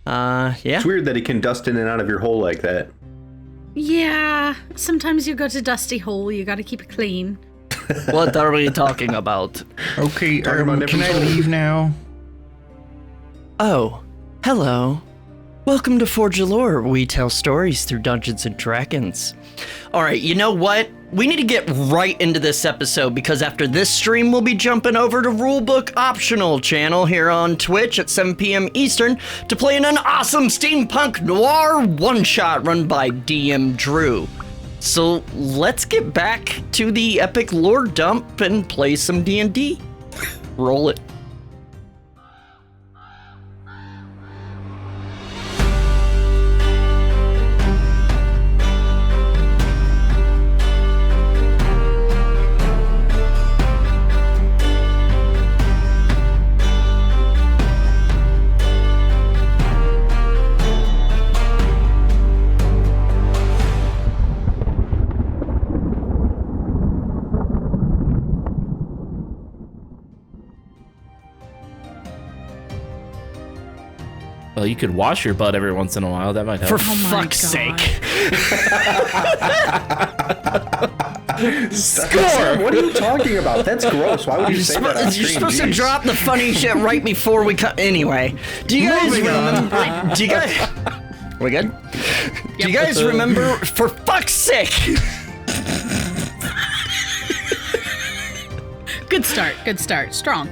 Yeah. It's weird that he can dust in and out of your hole like that. Yeah, sometimes you go to dusty hole, you gotta keep it clean. What are we talking about? Okay, about can I different leave now? Oh, hello. Welcome to Forge of Lore, where we tell stories through Dungeons and Dragons. Alright, you know what? We need to get right into this episode because after this stream, we'll be jumping over to Rulebook Optional channel here on Twitch at 7 p.m. Eastern to play in an awesome steampunk noir one-shot run by DM Drew. So let's get back to the epic lore dump and play some D&D. Roll it. Well, you could wash your butt every once in a while. That might help. For fuck's sake. Score! What are you talking about? That's gross. Why would you say that on stream? You're supposed to drop the funny shit right before we cut. Anyway, do you guys remember? Do you guys? We good? Yep. Do you guys remember? For fuck's sake! Good start, strong.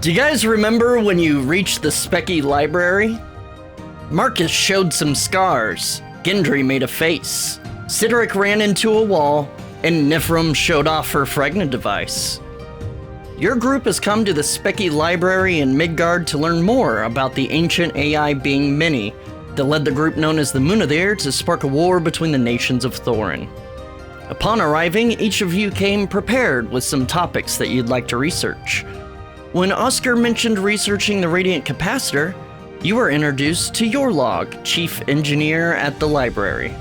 Do you guys remember when you reached the Speki Library? Marcus showed some scars. Gendry made a face. Cydorik ran into a wall, and Niph showed off her fragment device. Your group has come to the Speki Library in Midgard to learn more about the ancient AI being Minni that led the group known as the Munithir to spark a war between the nations of Thorin. Upon arriving, each of you came prepared with some topics that you'd like to research. When Oscar mentioned researching the Radiant Capacitor, you were introduced to Yorlog, chief engineer at the library.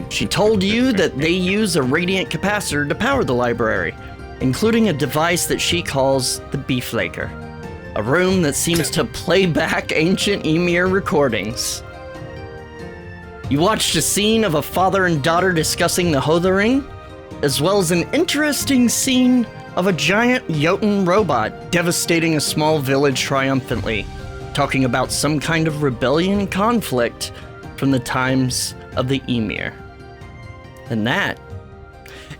She told you that they use a Radiant Capacitor to power the library, including a device that she calls the Beeflaker, a room that seems to play back ancient Ymir recordings. You watched a scene of a father and daughter discussing the Hothering, as well as an interesting scene of a giant Jotun robot devastating a small village triumphantly, talking about some kind of rebellion conflict from the times of the Ymir. And that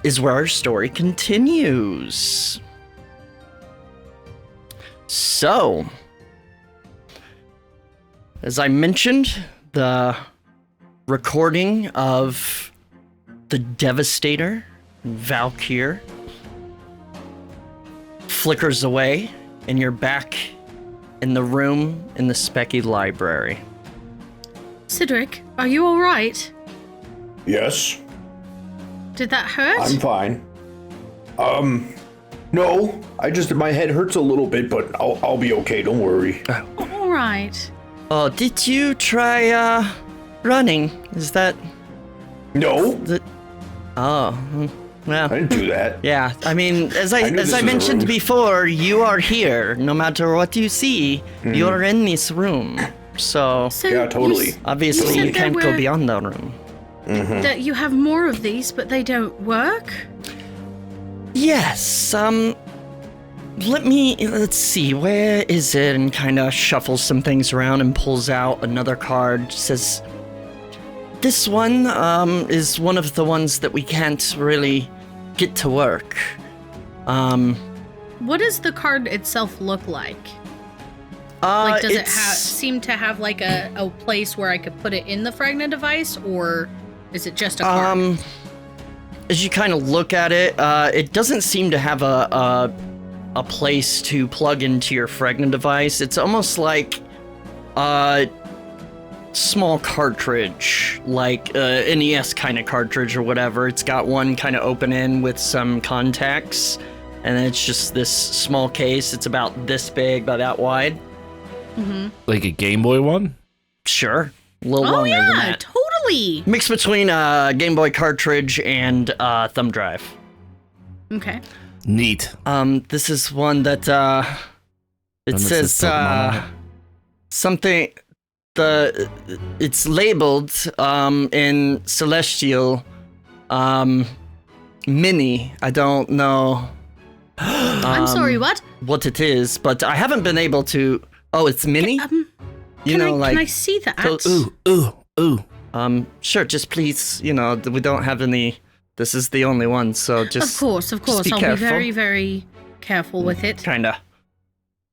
is where our story continues. So, as I mentioned, the recording of the Devastator, Valkyr, flickers away, and you're back in the room in the Speki Library. Cydorik, are you alright? Yes, Did that hurt? I'm fine. No, my head hurts a little bit, but I'll be okay. Don't worry. Alright. Oh, did you try, running? Is that No, the... Oh, well. I didn't do that. Yeah, I mean, as I knew this I was a mentioned room. before, you are here. No matter what you see, you're in this room. So, So Yeah, totally. obviously, said you there can't go were- beyond that room. that you have more of these, but they don't work? Yes, let's see, where is it? And kind of shuffles some things around and pulls out another card. Says, this one, is one of the ones that we can't really get to work. What does the card itself look like? Like, does it seem to have like a place where I could put it in the fragment device, or is it just a card? As you kind of look at it, it doesn't seem to have a place to plug into your fragment device. It's almost like a small cartridge, like an NES kind of cartridge or whatever. It's got one kind of open end with some contacts, and then it's just this small case. It's about this big, about that wide. Like a Game Boy one? Sure, a little Oh longer than yeah, that. totally. Mix between a Game Boy cartridge and thumb drive. Okay. Neat. This is one that it One that says says Pokemon on it? something. it's labeled in Celestial Minni. I don't know. I'm sorry, what? What it is, but I haven't been able to. Oh, it's Minni. Can I see that? Ooh. Sure. Just please, we don't have any. This is the only one, so just. Of course. Be I'll careful. be very, very careful with it. Kinda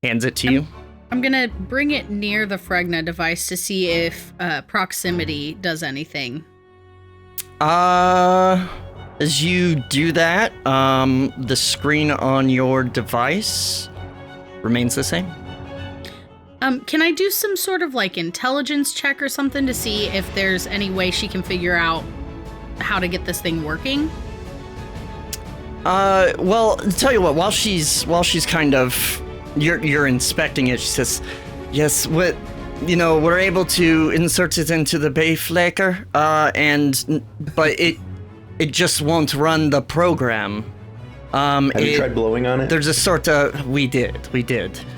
hands it to you. I'm gonna bring it near the Fregna device to see if proximity does anything. As you do that, the screen on your device remains the same. Can I do some sort of like intelligence check or something to see if there's any way she can figure out how to get this thing working? Well, tell you what, while she's kind of you're inspecting it, she says, "Yes, we're able to insert it into the Bayflaker, but it just won't run the program." Have you tried blowing on it? There's a sort of... We did.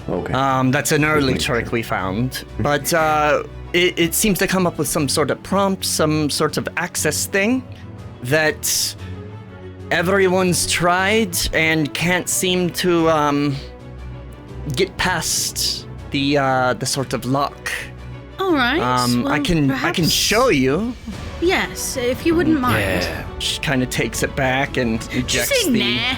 Okay. That's an early trick we found. But it seems to come up with some sort of prompt, some sort of access thing that everyone's tried and can't seem to get past the sort of lock. All right. I can show you. Yes, if you wouldn't mind. Yeah. She kind of takes it back and ejects Say nah.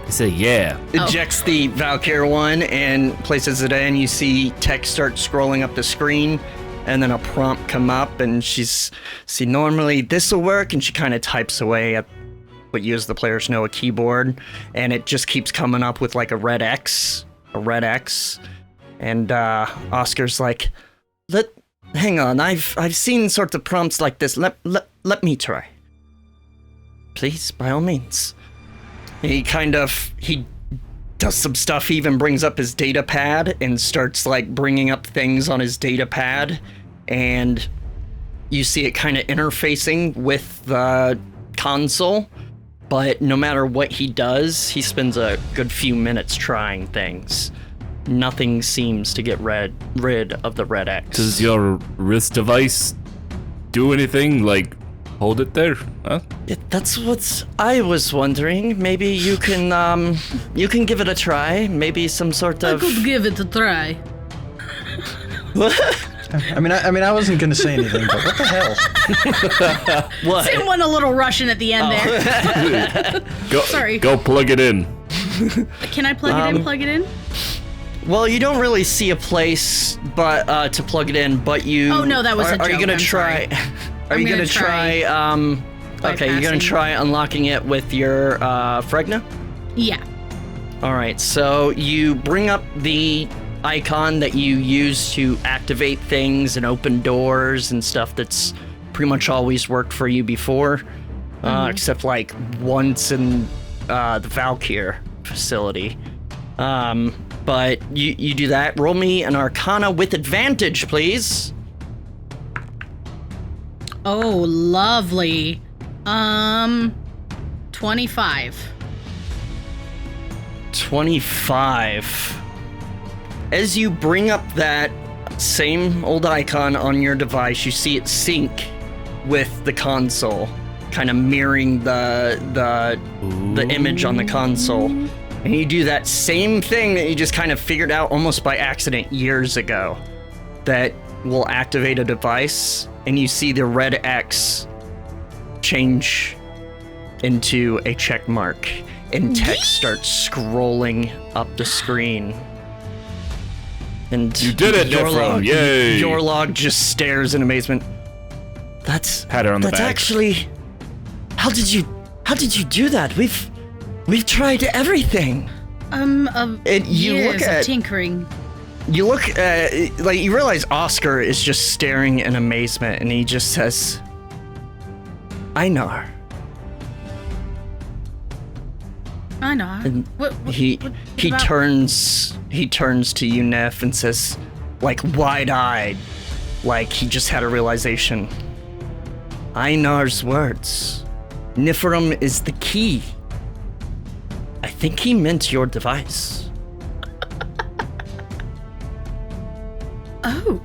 I say yeah. Ejects the Valkyr one and places it in. You see text start scrolling up the screen, and then a prompt come up, and normally this will work, and she kind of types away at what you as the players know a keyboard, and it just keeps coming up with like a red X, and Oscar's like, hang on, I've seen sort of prompts like this. Let me try. Please, by all means. He does some stuff. He even brings up his data pad and starts like bringing up things on his data pad, and you see it kind of interfacing with the console. But no matter what he does, he spends a good few minutes trying things. Nothing seems to get rid of the red X. Does your wrist device do anything? Like, hold it there? Huh? Yeah, that's what I was wondering. Maybe you can give it a try. Maybe some sort of... I could give it a try. I mean, I wasn't gonna say anything, but what the hell? What? Sam went a little Russian at the end there. Sorry. Go plug it in. Can I plug it in? Well, you don't really see a place but to plug it in, but you... Oh, no, that was a joke. Are you gonna I'm try... sorry. Are you gonna try... Okay, you're gonna try unlocking it with your Fregna? Yeah. Alright, so you bring up the icon that you use to activate things and open doors and stuff that's pretty much always worked for you before, except like once in the Valkyr facility. But you do that. Roll me an Arcana with advantage, please. Oh, lovely. 25. 25. As you bring up that same old icon on your device, you see it sync with the console, kind of mirroring the image on the console. And you do that same thing that you just kind of figured out almost by accident years ago, that will activate a device, and you see the red X change into a check mark, and text starts scrolling up the screen. And you did it, Niph! Yay! Your log just stares in amazement. That's Pat her on the back. Actually, how did you do that? We've tried everything. Years of tinkering. You look you realize Oscar is just staring in amazement, and he just says, I know her. I know. And what he turns to you, Niph, and says, like wide-eyed, like he just had a realization. Einar's words. Nifrim is the key. I think he meant your device. Oh.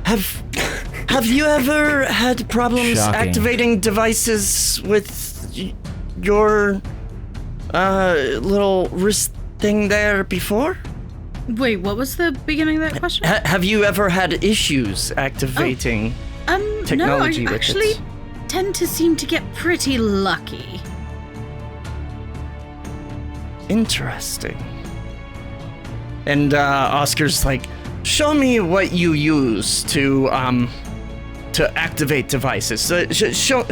Have you ever had problems Shocking. activating devices with your little wrist thing there before? Wait, what was the beginning of that question? Have you ever had issues activating technology no, I with actually it? tend to seem to get pretty lucky. Interesting. And Oscar's like, show me what you use to activate devices.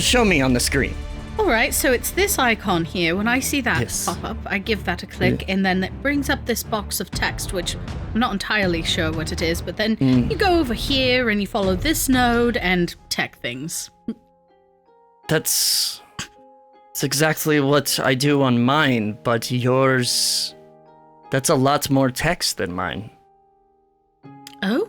Show me on the screen. All right, so it's this icon here. When I see that Yes. pop up, I give that a click, and then it brings up this box of text, which I'm not entirely sure what it is, but then you go over here and you follow this node and tech things. That's exactly what I do on mine, but yours, that's a lot more text than mine. Oh?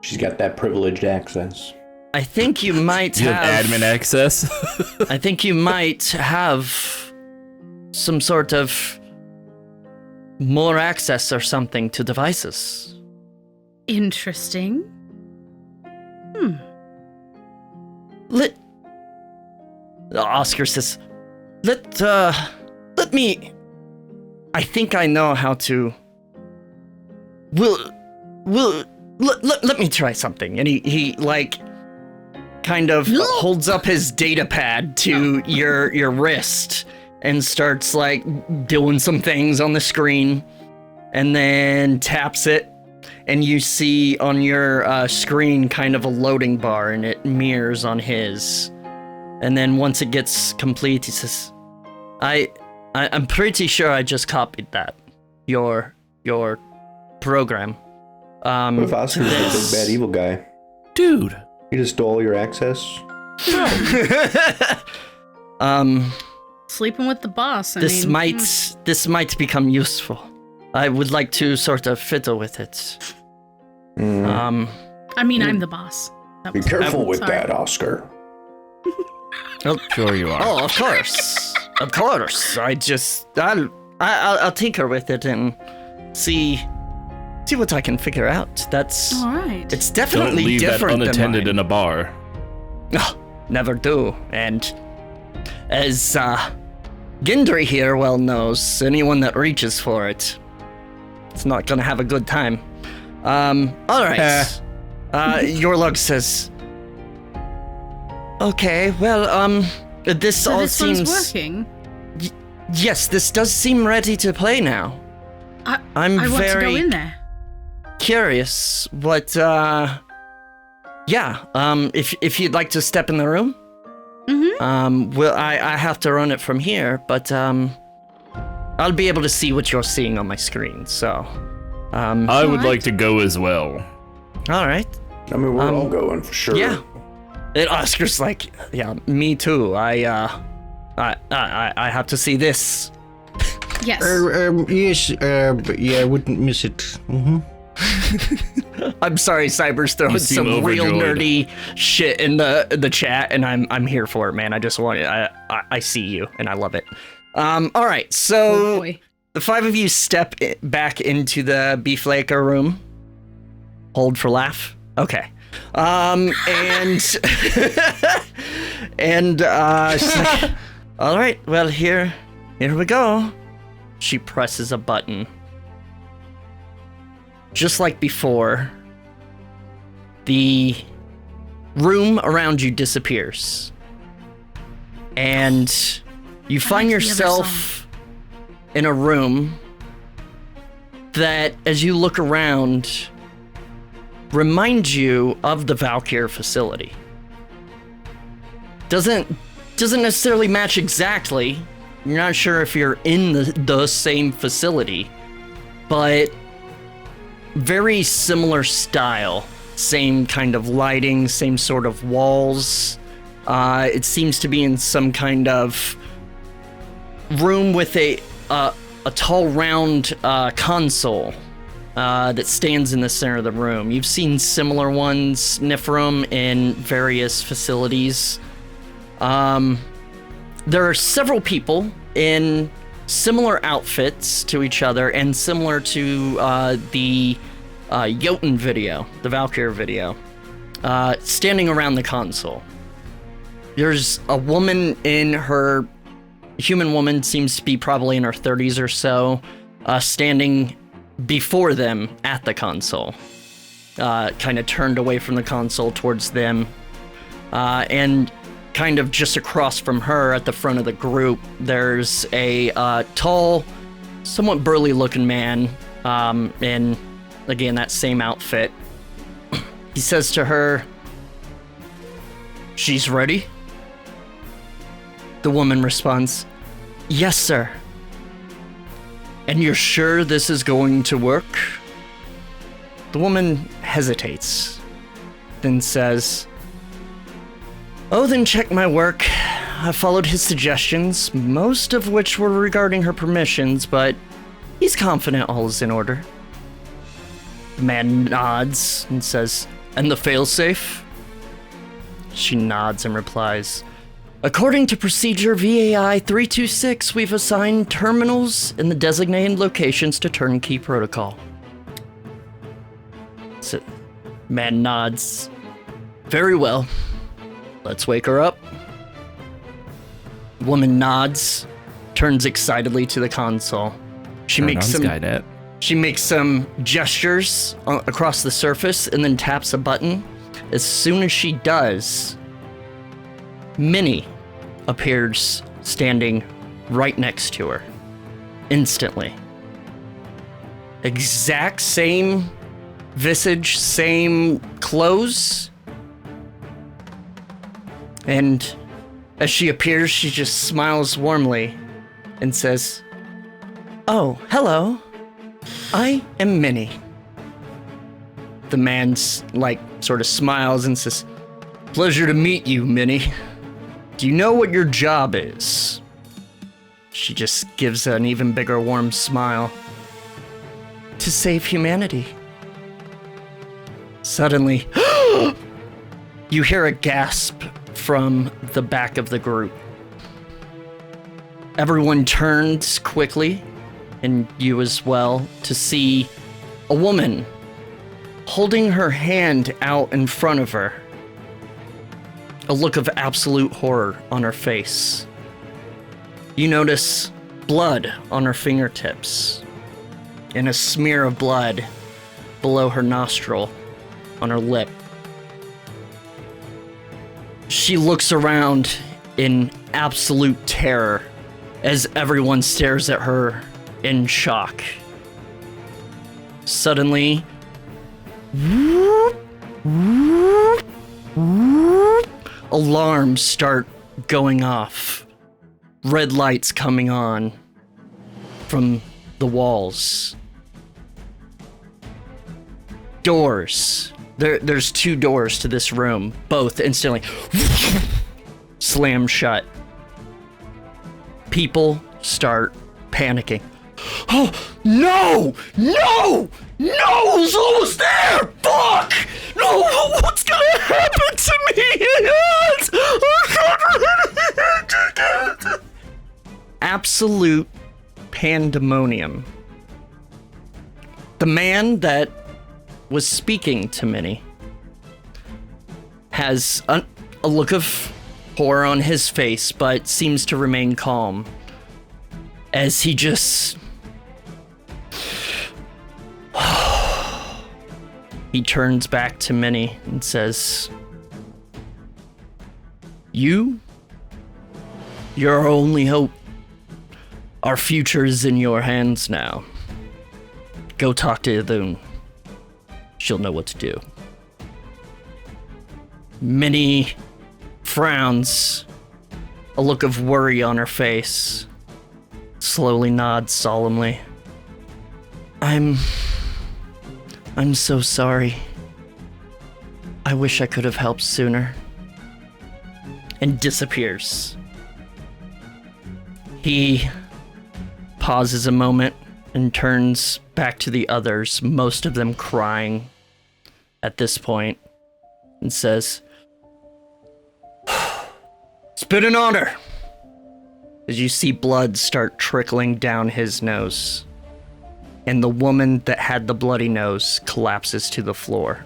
She's got that privileged access. I think you might Do you have admin access? I think you might have some sort of more access or something to devices. Interesting. Oscar says, let me, I think I know how to, let me try something. And he like, kind of holds up his data pad to your wrist and starts like doing some things on the screen, and then taps it, and you see on your screen kind of a loading bar, and it mirrors on his. And then once it gets complete, he says, I'm pretty sure I just copied that, your program. What if Oscar's a big bad evil guy? Dude. He just stole your access? Sleeping with the boss. This might become useful. I would like to sort of fiddle with it. I'm the boss. Be careful with sorry. that, Oscar. Sure you are. Oh, of course. Of course. I'll tinker with it and see what I can figure out. That's all right. It's Don't definitely leave that different unattended than in a bar. Oh, never do. And as Gendry here well knows, anyone that reaches for it, it's not gonna have a good time. All right. Yorlug says, okay, well, this So all this seems one's working. Yes, this does seem ready to play now. I I'm want very to go in there. curious what if you'd like to step in the room. Well, I have to run it from here, but I'll be able to see what you're seeing on my screen, so I would like to go as well. all right. I mean, we're all going for sure. Yeah. And Oscar's like, yeah, me too. I have to see this. Yes. Yes, but yeah, I wouldn't miss it. Mm-hmm. I'm sorry, Cyber's throwing You seem some real overjoyed. nerdy shit in the chat, and I'm here for it, man. I just want it. I see you, and I love it. All right, Oh, so boy. the five of you step back into the beef laker room. Hold for laugh. Okay. And she's like, all right, well, here we go. She presses a button. Just like before, the room around you disappears. And you find like the other yourself in a room that, as you look around, reminds you of the Valkyr facility. Doesn't necessarily match exactly. You're not sure if you're in the same facility, but very similar style. Same kind of lighting, same sort of walls. It seems to be in some kind of room with a tall round console that stands in the center of the room. You've seen similar ones, Niph, in various facilities. There are several people in similar outfits to each other and similar to the Jotun video, the Valkyr video, standing around the console. There's a woman human woman, seems to be probably in her 30s or so, standing before them at the console, kind of turned away from the console towards them, and kind of just across from her at the front of the group, there's a tall, somewhat burly looking man, in, again, that same outfit. He says to her, "She's ready?" The woman responds, "Yes, sir." "And you're sure this is going to work?" The woman hesitates, then says, "Oðin checked my work. I followed his suggestions, most of which were regarding her permissions, but he's confident all is in order." The man nods and says, "And the failsafe?" She nods and replies, "According to procedure VAI 326, we've assigned terminals in the designated locations to turnkey protocol." So, man nods. "Very well. Let's wake her up." Woman nods, turns excitedly to the console. She makes some gestures across the surface and then taps a button. As soon as she does, Minni appears standing right next to her. Instantly. Exact same visage, same clothes. And as she appears, she just smiles warmly and says, "Oh, hello. I am Minni." The man, sort of smiles and says, "Pleasure to meet you, Minni. Do you know what your job is?" She just gives an even bigger warm smile. "To save humanity." Suddenly, you hear a gasp from the back of the group. Everyone turns quickly, and you as well, to see a woman holding her hand out in front of her. A look of absolute horror on her face. You notice blood on her fingertips, and a smear of blood below her nostril on her lip. She looks around in absolute terror as everyone stares at her in shock. Suddenly, alarms start going off. Red lights coming on from the walls. Doors. There's 2 doors to this room, both instantly slam shut. People start panicking. "Oh, no! No! No! Who's almost there? Fuck! No! What's gonna happen to me?" Absolute pandemonium. The man that was speaking to Minni has a look of horror on his face, but seems to remain calm as he just he turns back to Minni and says, You're our only hope. Our future is in your hands now. Go talk to Oðin. She'll know what to do." Minni frowns, a look of worry on her face, slowly nods solemnly. I'm so sorry. I wish I could have helped sooner." And disappears. He pauses a moment and turns back to the others, most of them crying at this point, and says, "It's been an honor." As you see blood start trickling down his nose. and the woman that had the bloody nose collapses to the floor.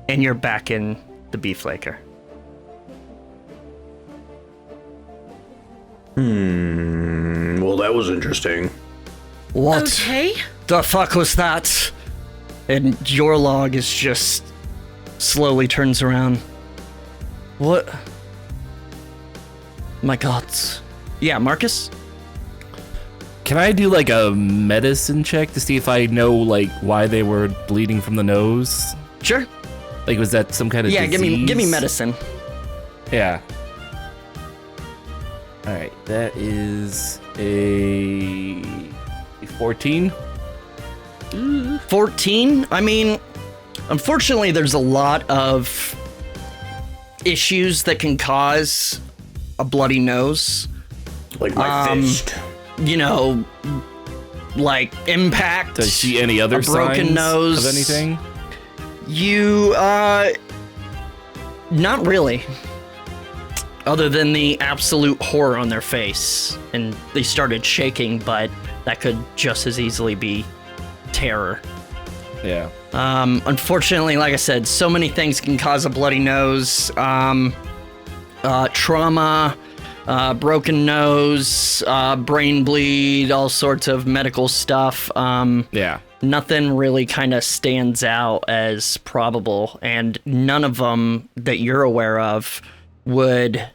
And you're back in the beef laker. Well, that was interesting. What Okay. the fuck was that? And your log is just slowly turns around. What? My God. Yeah, Marcus? Can I do like a medicine check to see if I know like why they were bleeding from the nose? Sure. Like, was that some kind of disease? give me medicine. Yeah. All right, that is a 14. 14? I mean, unfortunately, there's a lot of issues that can cause a bloody nose. Like my fist. You know, like impact. Does she see any other a broken signs nose of anything? You, not really. Other than the absolute horror on their face. And they started shaking, but that could just as easily be terror. Yeah. Unfortunately, like I said, so many things can cause a bloody nose. Trauma, broken nose, brain bleed, all sorts of medical stuff. Yeah. Nothing really kind of stands out as probable, and none of them that you're aware of would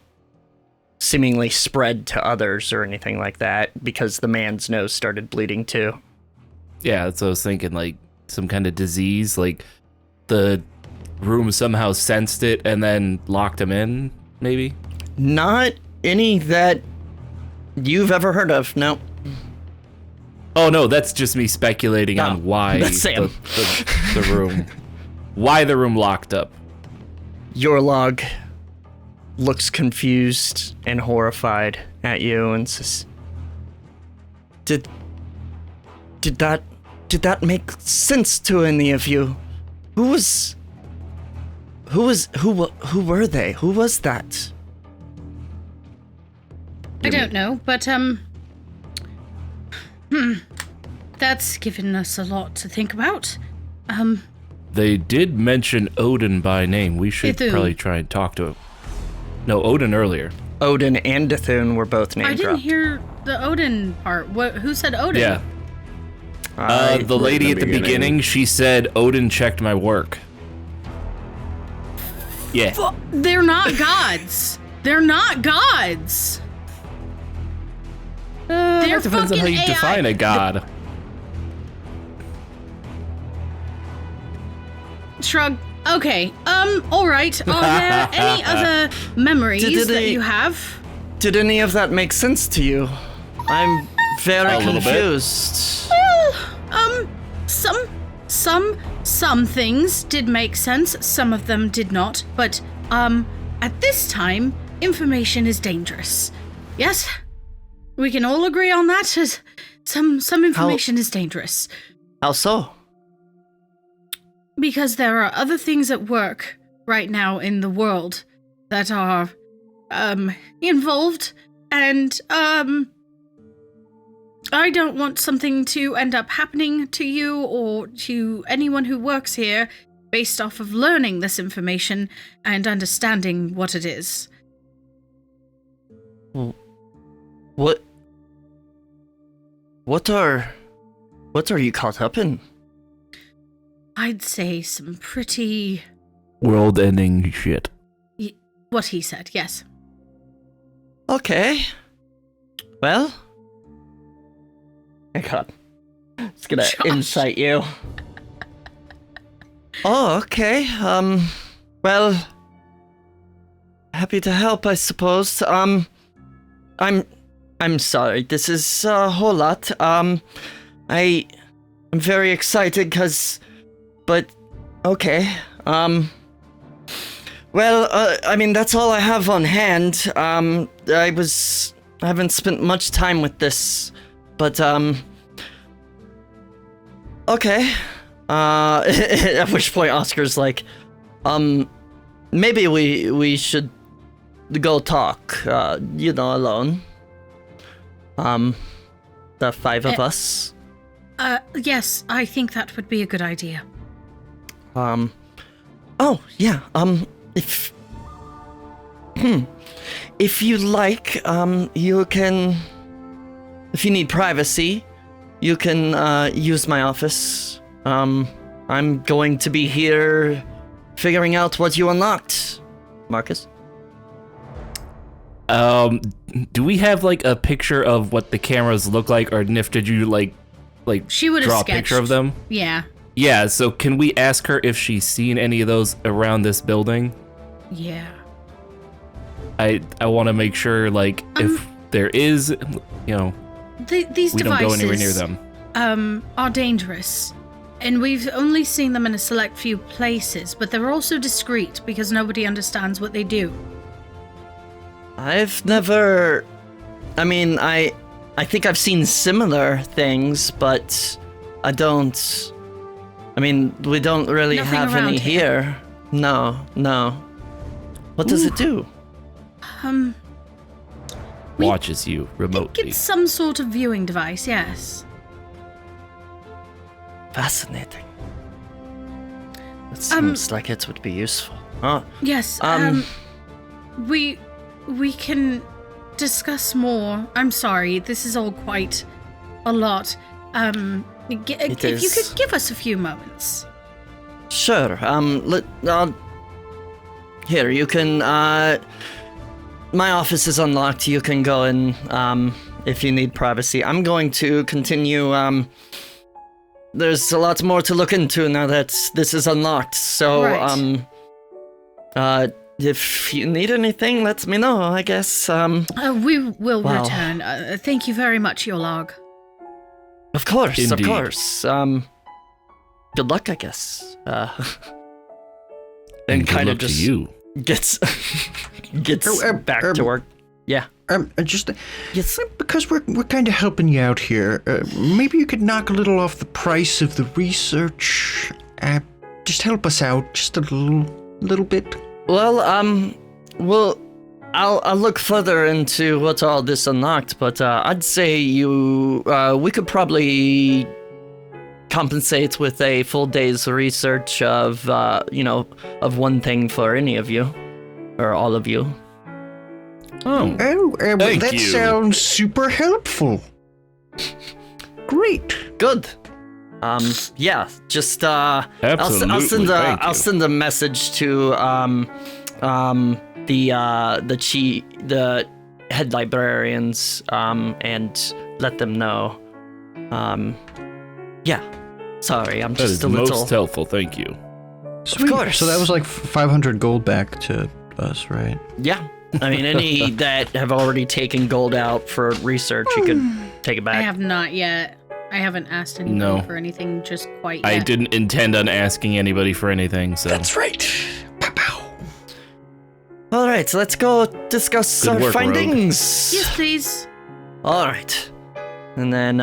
seemingly spread to others or anything like that, because the man's nose started bleeding too. Yeah, that's what I was thinking, like some kind of disease, like the room somehow sensed it and then locked him in, maybe? Not any that you've ever heard of, no. Oh no, that's just me speculating on why that's Sam. The room, why the room locked up. Your log looks confused and horrified at you and says, Did that make sense to any of you? Who were they? Who was that? I don't know, but that's given us a lot to think about. They did mention Oðin by name. We should Ithun. probably try and talk to him. No, Oðin earlier. Oðin and Ithun were both name I didn't dropped. hear the Oðin part. Who said Oðin? Yeah. The lady at the beginning, she said Oðin checked my work. Yeah. They're not gods. They're not gods. They're It depends on how fucking you AI. define a god. Shrug. Okay. All right. Are there any other memories that you have? Did any of that make sense to you? I'm very A little bit. confused. Well, some things did make sense. Some of them did not. But at this time, information is dangerous. Yes, we can all agree on that. Some information is dangerous. How so? Because there are other things at work right now in the world that are involved, and I don't want something to end up happening to you or to anyone who works here based off of learning this information and understanding what it is. What are you caught up in? I'd say some pretty... World-ending shit. What he said, yes. Okay. Well, I got. It's gonna Josh. insight you. Oh, okay. Well, happy to help, I suppose. I'm sorry. This is a whole lot. I'm very excited but okay. Well, I mean, that's all I have on hand. I haven't spent much time with this, but, okay. At which point Oscar's like, maybe we should go talk, alone. The 5 of us? Yes, I think that would be a good idea. Oh, yeah, if... if you like, you can... If you need privacy, you can, use my office. I'm going to be here figuring out what you unlocked, Marcus. Do we have like a picture of what the cameras look like, or Niph, did you like She would have draw a sketched. picture of them? Yeah. Yeah, so can we ask her if she's seen any of those around this building? Yeah. I want to make sure, like, if there is, you know, These we devices don't go anywhere near them. Are dangerous. And we've only seen them in a select few places, but they're also discreet because nobody understands what they do. I've never... I mean, I think I've seen similar things, but I don't... I mean, we don't really Nothing have around any here. No. What does it do? We- Watches you I remotely. think it's some sort of viewing device, yes. Fascinating. It seems like it would be useful. Huh? Yes, we can discuss more. I'm sorry, this is all quite a lot. If you is. could give us a few moments. Sure. Here, you can, my office is unlocked. You can go in, if you need privacy. I'm going to continue, there's a lot more to look into now that this is unlocked. So, Right. if you need anything, let me know, I guess. We will Wow. return. Thank you very much, your log. Of course, Indeed. of course. Good luck, I guess. and and good kind of luck to just you. gets back to work. Yeah. Just Yes. because we're kind of helping you out here, maybe you could knock a little off the price of the research. Just help us out, just a little bit. Well, I'll look further into what all this unlocked, but I'd say we could probably compensate with a full day's research of of one thing for any of you, or all of you. Oh, That you. sounds super helpful. Great. Good. Yeah. Just absolutely. I'll send thank I'll you. send a message to the head librarians and let them know. Yeah. Sorry, I'm That just is a little. most helpful. Thank you. Sweet. course. So that was like 500 gold back to us, right? Yeah. I mean, any that have already taken gold out for research, you could take it I back. have not yet. I haven't asked anybody No. for anything just quite yet. I didn't intend on asking anybody for anything, so right. Pow pow. All right, so let's go discuss Good our work, Rogue. findings. Yes, please. All right. And then,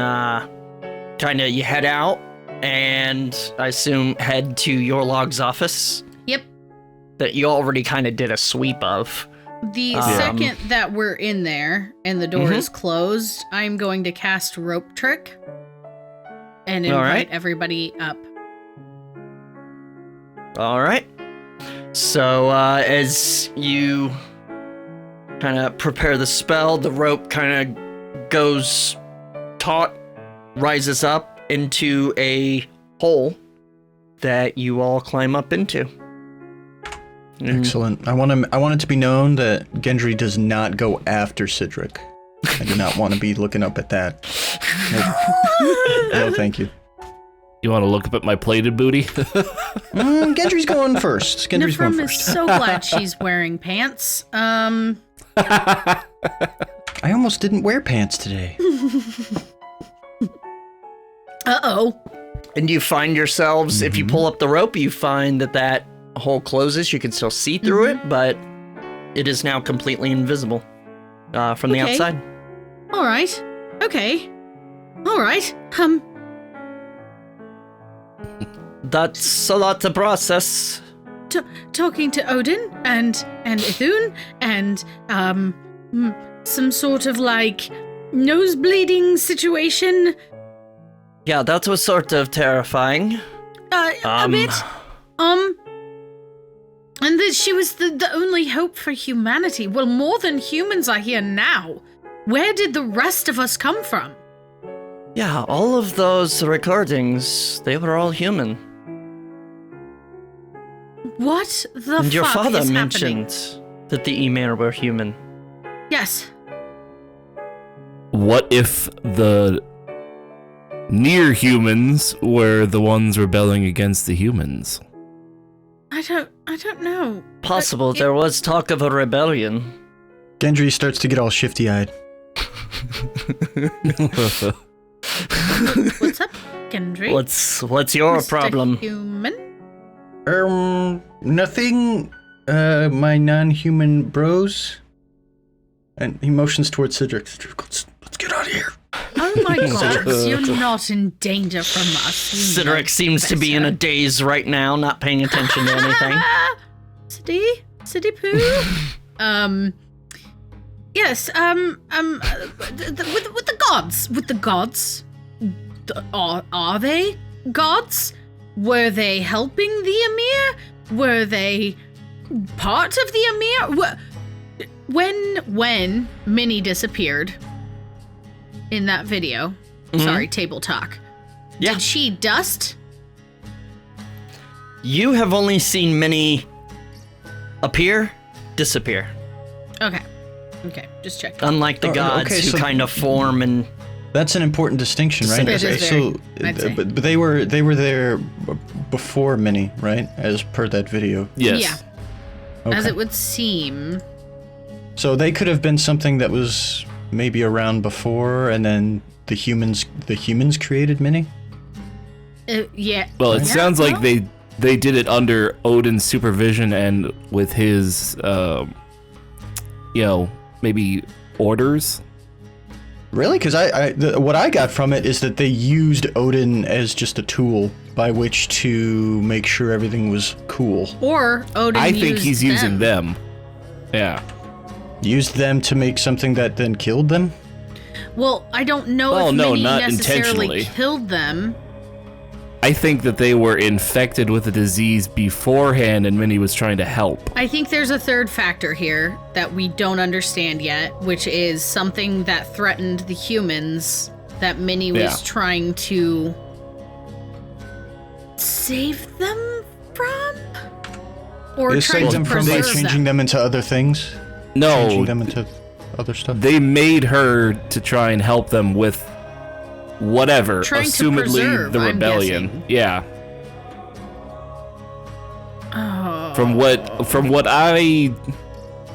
kind of you head out and I assume head to your log's office Yep. that you already kind of did a sweep of. The Um, second that we're in there and the door is closed, I'm going to cast Rope Trick and All invite right. everybody up. All right. So, as you kind of prepare the spell, the rope kind of goes taut, rises up into a hole that you all climb up into. And- Excellent. I want it to be known that Gendry does not go after Cydorik. I do not want to be looking up at that. No, thank you. you want to look up at my plated booty? Gendry's going first. Gendry's going Niph is first. so glad she's wearing pants. I almost didn't wear pants today. Uh-oh. And you find yourselves, if you pull up the rope, you find that hole closes. You can still see through it, but it is now completely invisible from the Okay. outside. All right. Okay. All right. That's a lot to process. Talking to Oðin and Ithun and some sort of like nose bleeding situation. Yeah, that was sort of terrifying. A bit. And that she was the only hope for humanity. Well, more than humans are here now. Where did the rest of us come from? Yeah, all of those recordings, they were all human. What the And your fuck father is mentioned happening? that the Ymir were human. Yes. What if the near humans were the ones rebelling against the humans? I don't know. Possible, there was talk of a rebellion. Gendry starts to get all shifty-eyed. What's up, Gendry? What's your Mr. problem? Human? Nothing, my non-human bros. And he motions towards Cydorik. Cydorik, let's get out of here. Oh my god, you're not in danger from us. You know Cydorik seems to be in a better. daze right now, not paying attention to anything. City poo? Yes, with the gods, are they gods? Were they helping the Ymir? Were they part of the Ymir? When Minni disappeared in that video, sorry, table talk, Yeah. did she dust? You have only seen Minni appear, disappear. Okay, just check. Unlike the gods okay, who so- kind of form and... That's an important distinction, right? It is very, I'd say. But they were there before Minni, right? As per that video. Yes. Yeah, Okay. as it would seem. So they could have been something that was maybe around before, and then the humans created Minni. Yeah. Well, it Yeah, sounds like well, they did it under Odin's supervision and with his, maybe orders. Really? Because what I got from it is that they used Odin as just a tool by which to make sure everything was cool. Or Odin I think used he's using them. Yeah. Used them to make something that then killed them? Well, I don't know Oh, if no, Minni not necessarily intentionally. killed them. I think that they were infected with the disease beforehand and Minni was trying to help. I think there's a third factor here that we don't understand yet, which is something that threatened the humans that Minni was Yeah. trying to save them from? Or They trying saved to them from by preserve changing them into other things? Changing No, them into other stuff? they made her to try and help them with whatever, Trying to assumedly preserve, the I'm rebellion. guessing. Yeah. Oh. From what I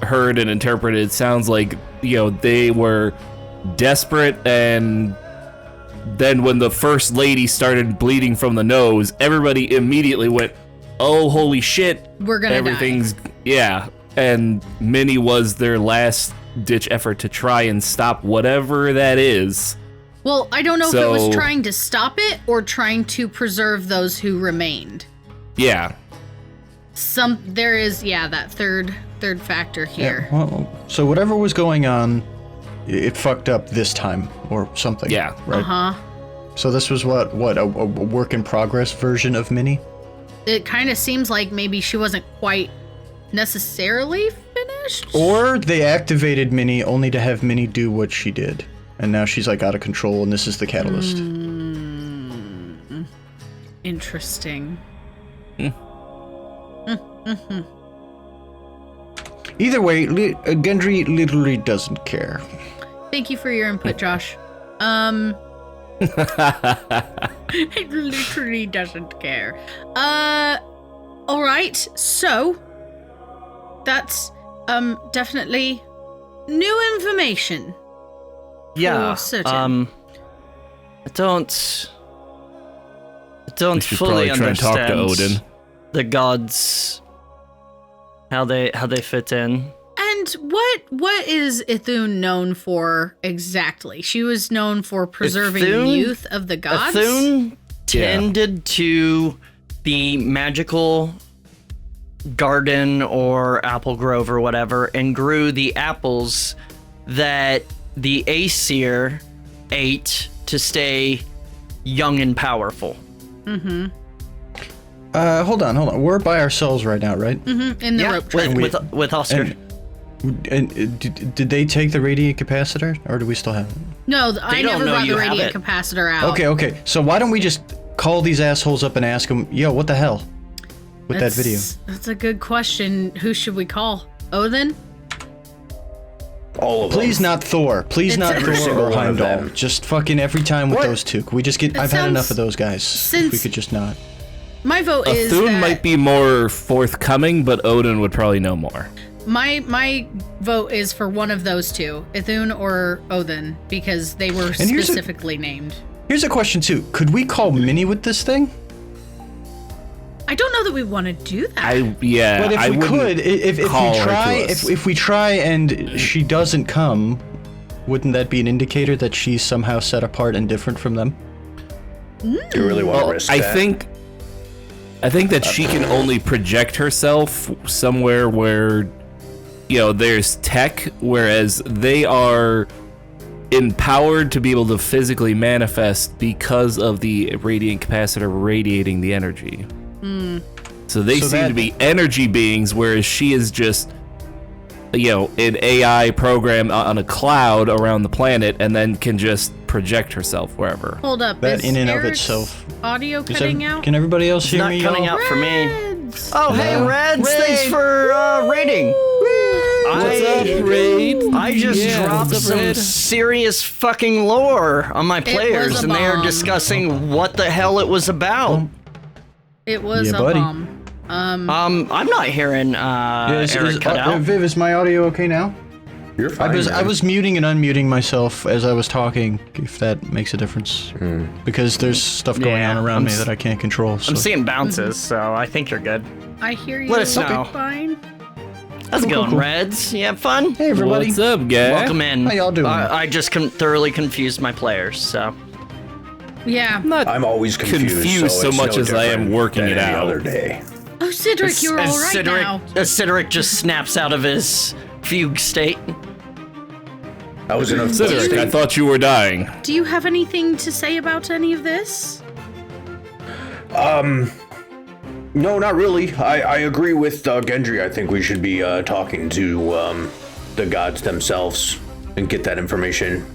heard and interpreted, it sounds like, they were desperate, and then when the first lady started bleeding from the nose, everybody immediately went, "Oh, holy shit. We're gonna Everything's yeah." And Minni was their last ditch effort to try and stop whatever that is. Well, I don't know if it was So- trying to stop it or trying to preserve those who remained. Yeah. There is that third factor here. Yeah, well, so whatever was going on, it fucked up this time or something. Yeah. Right. Uh-huh. So this was what a work in progress version of Minni? It kind of seems like maybe she wasn't quite necessarily finished. Or they activated Minni only to have Minni do what she did. And now she's like out of control and this is the catalyst. Interesting. Either way, Gendry literally doesn't care. Thank you for your input, Josh. It literally doesn't care. All right. So that's definitely new information. Yeah, For certain. I don't We should fully probably try and talk understand to Odin. the gods, how they fit in. And what is Ithune known for exactly? She was known for preserving Ithune? youth of the gods. Ithune tended to the magical garden or apple grove or whatever and grew the apples that the Aesir ate to stay young and powerful. Hold on. We're by ourselves right now, right? In the rope track. with Oscar. And did they take the radiant capacitor, or do we still have it? No, I don't never know brought you the have radiant it. capacitor out. Okay. So why don't we just call these assholes up and ask them, yo, what the hell with that video? That's a good question. Who should we call? Odin? All of them. Please not Thor. Please not Every Thor single or one of Heimdallr. them. Just fucking every time with those two. Can we just get... I've had enough of those guys. If we could just not. My vote is Thun that might be more forthcoming, but Oðin would probably know more. my vote is for one of those two, Ithun or Oðin, because they were here's specifically named. Here's a question, too. Could we call Minni with this thing? I don't know that we want to do that. But if I we wouldn't could, if we call her to try, us. if we try and she doesn't come, wouldn't that be an indicator that she's somehow set apart and different from them? Do you really want to Well, risk I that? think that she can only project herself somewhere where, there's tech, whereas they are empowered to be able to physically manifest because of the radiant capacitor radiating the energy. So they seem to be energy beings, whereas she is just, an AI program on a cloud around the planet, and then can just project herself wherever. Hold up. That is in and of Eric's itself. audio Is cutting out? Can everybody else hear Not me? cutting y'all? out for me. Reds! Oh, hey, Reds! Thanks for rating. I just dropped some serious fucking lore on my players, was a and they are bomb. discussing what the hell it was about. It was Yeah, a buddy. bomb. I'm not hearing Eric cut out. Viv, is my audio okay now? You're fine. I was muting and unmuting myself as I was talking, if that makes a difference. Because there's stuff going Yeah, on around I'm me s- that I can't control. So. I'm seeing bounces, so I think you're good. I hear you. Let us know. Fine. How's it going, cool. Reds? You have fun? Hey, everybody. What's up, guy? Welcome in. How y'all doing? I just thoroughly confused my players, so. Yeah. I'm always confused so it's much no as I am different working than it any out. other day. Oh, Cydorik, you're all right now. As Cydorik just snaps out of his fugue state. I was in a Cydorik, I thought you were dying. Do you have anything to say about any of this? No, not really. I agree with Gendry. I think we should be talking to the gods themselves and get that information.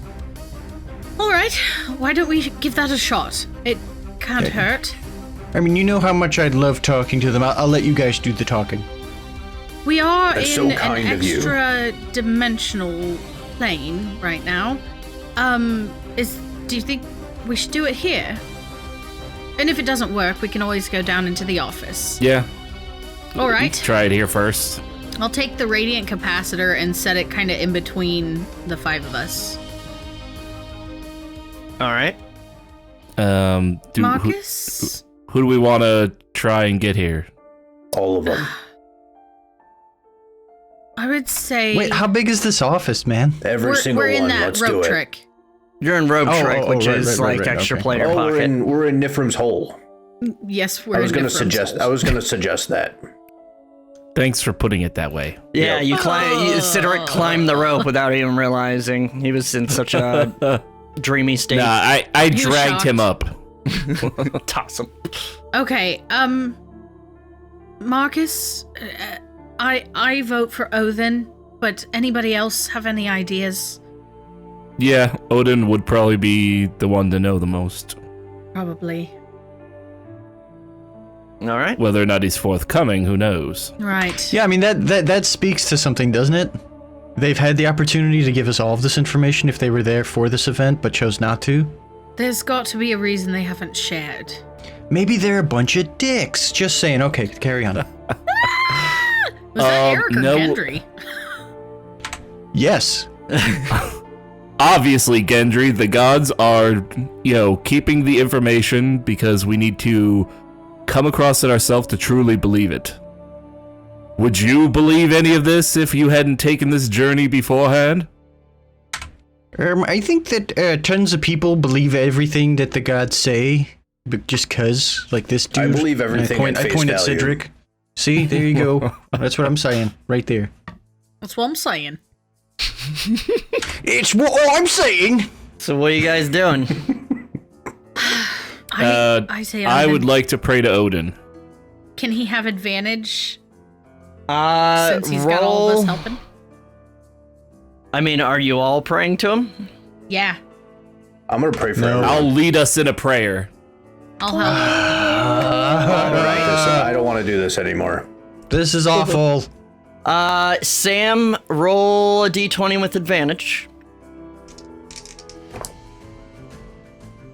All right. Why don't we give that a shot? It can't hurt. I mean, you know how much I'd love talking to them. I'll let you guys do the talking. We are That's in so kind an of you. extra dimensional plane right now. Do you think we should do it here? And if it doesn't work, we can always go down into the office. Yeah. All right. Try it here first. I'll take the radiant capacitor and set it kind of in between the five of us. All right. Marcus? Who do we want to try and get here? All of them. I would say Wait, how big is this office, man? Every single we're in one. that Let's rope do it. trick. You're in Robe Trick, which right, is right, like right, extra okay. player Oh, pocket. we're in Nifrim's hole. Yes, we're I was in gonna different suggest. holes. I was gonna suggest that. Thanks for putting it that way. Yeah, Yep. Cydorik climbed the rope without even realizing he was in such a dreamy state. Nah, I were dragged him up. Toss him. Okay, Marcus, I vote for Oðin, but anybody else have any ideas? Yeah, Oðin would probably be the one to know the most. Probably. All right. Whether or not he's forthcoming, who knows? Right. Yeah, I mean, that speaks to something, doesn't it? They've had the opportunity to give us all of this information if they were there for this event, but chose not to. There's got to be a reason they haven't shared. Maybe they're a bunch of dicks. Just saying. Okay, carry on. Was that Eric or no. Gendry? Yes. Obviously, Gendry, the gods are, keeping the information because we need to come across it ourselves to truly believe it. Would you believe any of this if you hadn't taken this journey beforehand? I think that tons of people believe everything that the gods say, but just cause, like this dude. I believe everything I at face point at value. Cydorik. See, there you go. That's what I'm saying, right there. That's what I'm saying. It's what I'm saying. So what are you guys doing? I say I would Oðin. like to pray to Oðin. Can he have advantage Since since he's got all of us helping? I mean, are you all praying to him? Yeah, I'm gonna pray for No. everyone. I'll lead us in a prayer. I'll help. I don't want to do this anymore. This is awful. Sam, roll a d20 with advantage.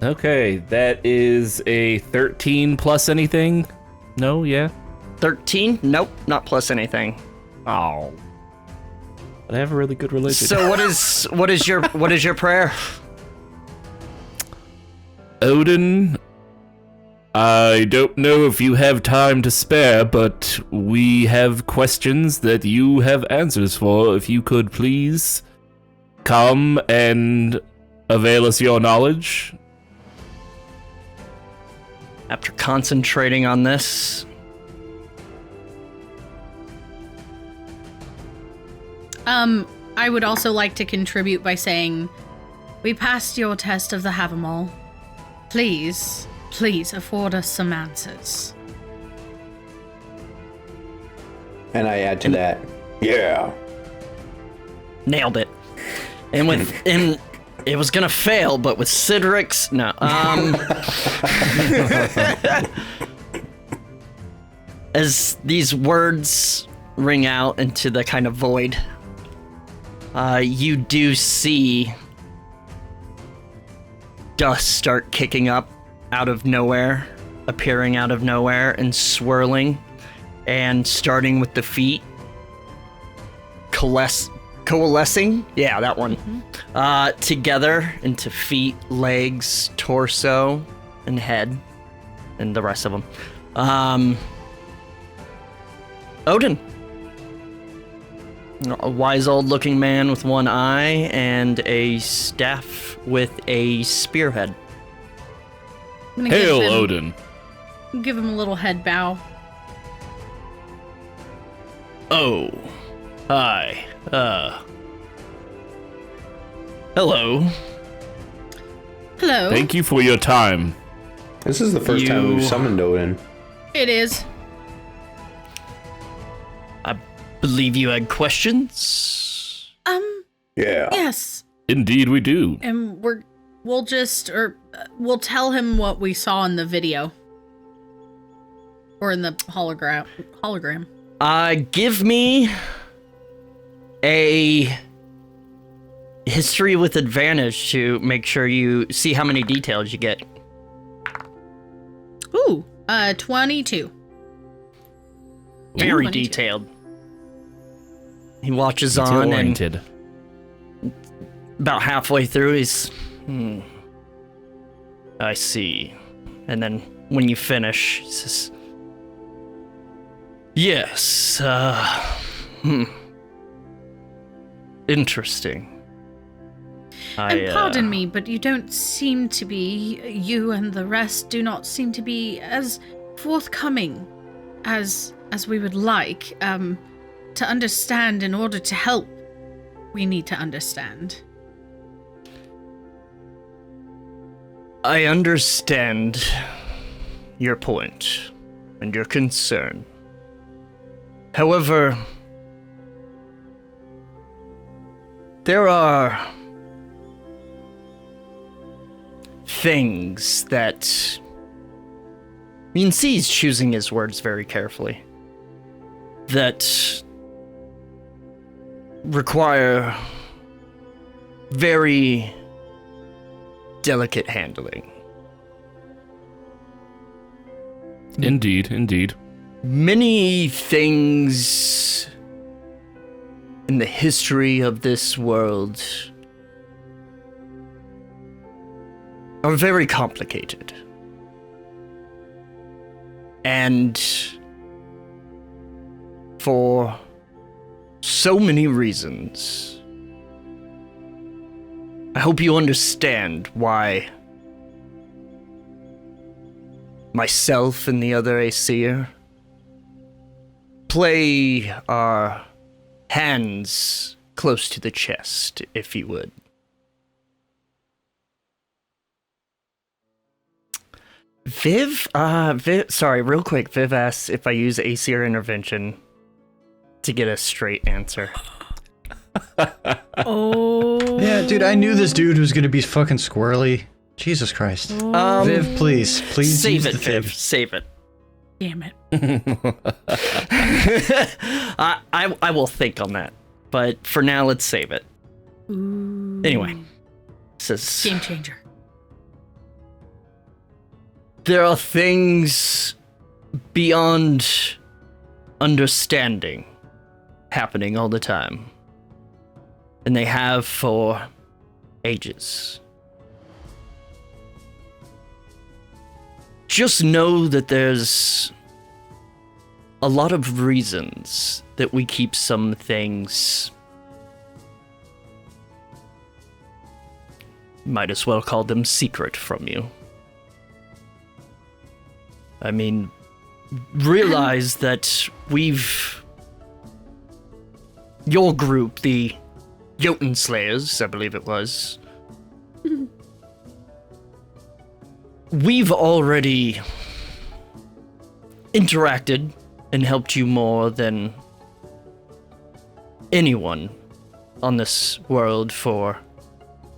Okay, that is a 13 plus anything? No, yeah? 13? Nope, not plus anything. Oh. But I have a really good religion. So what is your prayer? Oðin, I don't know if you have time to spare, but we have questions that you have answers for. If you could please come and avail us your knowledge. After concentrating on this, I would also like to contribute by saying, we passed your test of the Have-em-all. Please afford us some answers. And I add to that. Yeah. nailed it. And it was gonna fail, but with Cydorik's no. As these words ring out into the kind of void, you do see dust start kicking up out of nowhere, appearing out of nowhere and swirling, and starting with the feet, coalescing, yeah, that one, together into feet, legs, torso, and head, and the rest of them. Oðin. A wise old looking man with one eye and a staff with a spearhead. I'm gonna Hail, give Oðin. Give him a little head bow. Oh, hi. Hello. Hello. Thank you for your time. This is the first time You- we've summoned Oðin. It is. I believe you had questions? Yeah. Yes. Indeed, we do. And we'll tell him what we saw in the video. Or in the hologram. Give me a history with advantage to make sure you see how many details you get. Ooh, 22. Very 22. detailed. He watches on and Oriented. about halfway through he's, I see. And then when you finish, he says, yes, interesting. And pardon me, but you and the rest do not seem to be as forthcoming as we would like. To understand, in order to help, we need to understand. I understand your point and your concern. However, there are things that... You can see he's choosing his words very carefully. That require very delicate handling. Indeed. Many things in the history of this world are very complicated. And for so many reasons, I hope you understand why myself and the other Aesir play our hands close to the chest, if you would. Viv, sorry, real quick, Viv asks if I use Aesir intervention to get a straight answer. Oh. Yeah, dude, I knew this dude was gonna be fucking squirrely. Jesus Christ. Viv, please Save use it, the thing. Viv, save it. Damn it. I will think on that, but for now, let's save it. Ooh. Anyway, says Game changer. there are things beyond understanding happening all the time, and they have for ages. Just know that there's a lot of reasons that we keep some things, might as well call them secret from you. I mean, realize that your group, the Jotun Slayers, I believe it was, we've already interacted and helped you more than anyone on this world for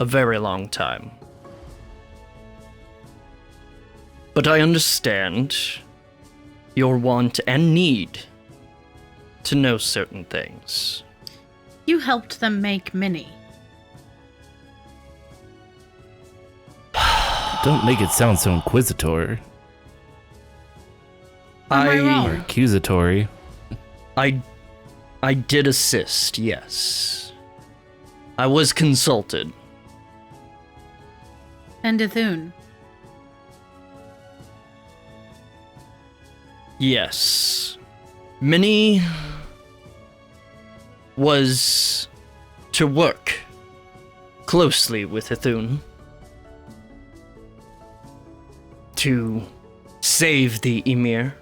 a very long time. But I understand your want and need to know certain things. You helped them make Minni. Don't make it sound so inquisitor Am I wrong? or accusatory. I did assist, yes. I was consulted. And Ithun. Yes. Minni was to work closely with Ithun to save the Ymir.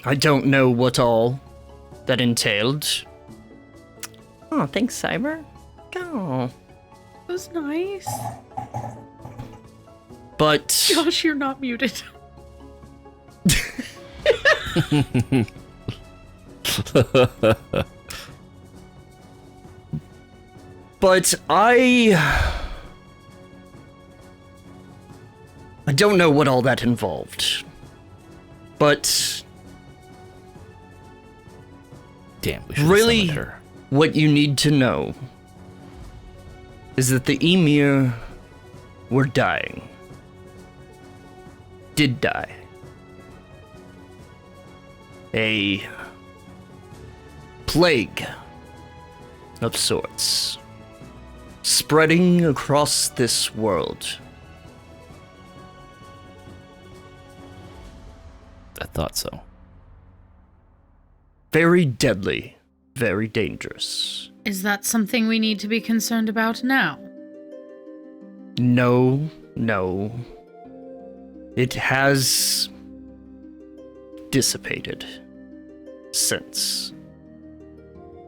I don't know what all that entailed. Oh, thanks, Cyber. Oh. That was nice. But Gosh, you're not muted. But I don't know what all that involved. But Damn, we should really, have her. what you need to know is that the Ymir were dying. Did die. A plague of sorts spreading across this world. I thought so. Very deadly, very dangerous. Is that something we need to be concerned about now? No. It has dissipated since.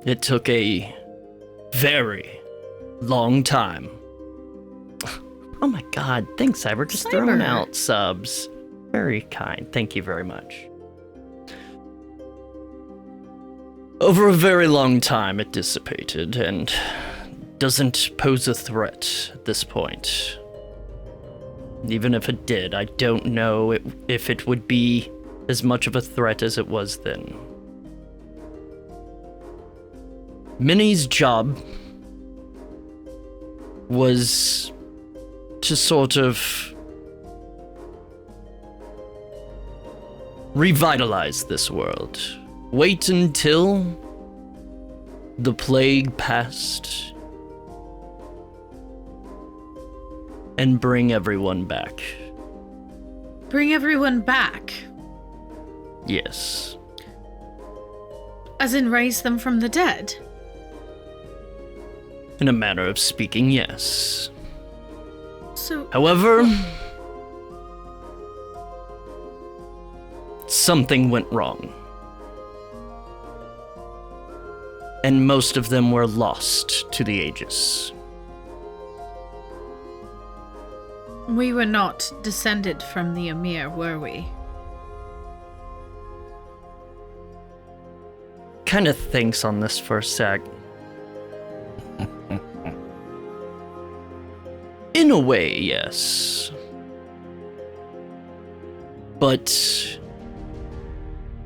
It took a very long time. Oh my god, thanks, Cyber. Just throwing Cyber. out subs. Very kind. Thank you very much. Over a very long time, it dissipated and doesn't pose a threat at this point. Even if it did, I don't know if it would be as much of a threat as it was then. Minni's job was to sort of revitalize this world. Wait until the plague passed and bring everyone back. Bring everyone back. Yes. As in raise them from the dead. In a manner of speaking, yes. So, However, something went wrong. and most of them were lost to the ages. We were not descended from the Ymir, were we? Kind of thinks on this for a sec. In a way, yes. But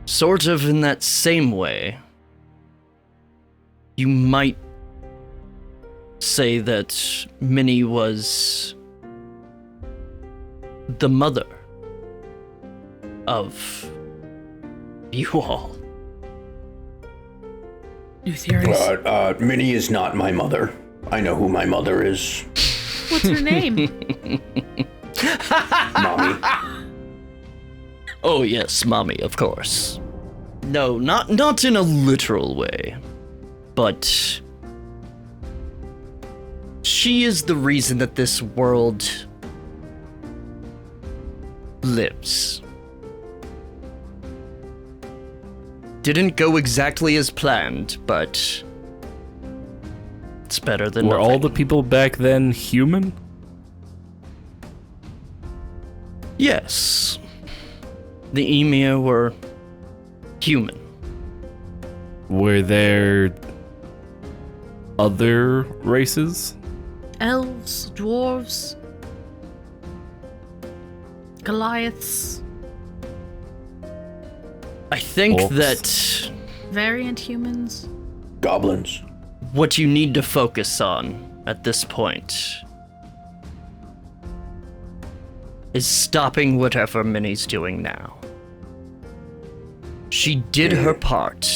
sort of in that same way, you might say that Minni was the mother of you all. New theories. Minni is not my mother. I know who my mother is. What's her name? Mommy. Oh yes, Mommy, of course. No, not in a literal way, but she is the reason that this world lives. Didn't go exactly as planned, but it's better than Were nothing. all the people back then human? Yes. The Ymir were human. Were there other races? Elves, dwarves, Goliaths, I think Orcs. that variant humans. Goblins. what you need to focus on at this point is stopping whatever Minnie's doing now. She did her part,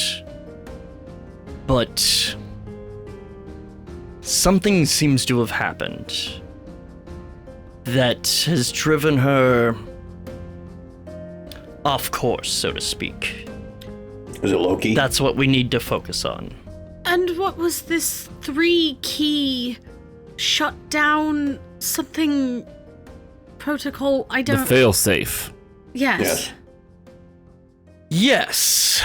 but something seems to have happened that has driven her off course, so to speak. Is it Loki? That's what we need to focus on. And what was this 3-key shut down something protocol? I The don't. failsafe. Yes. Yes.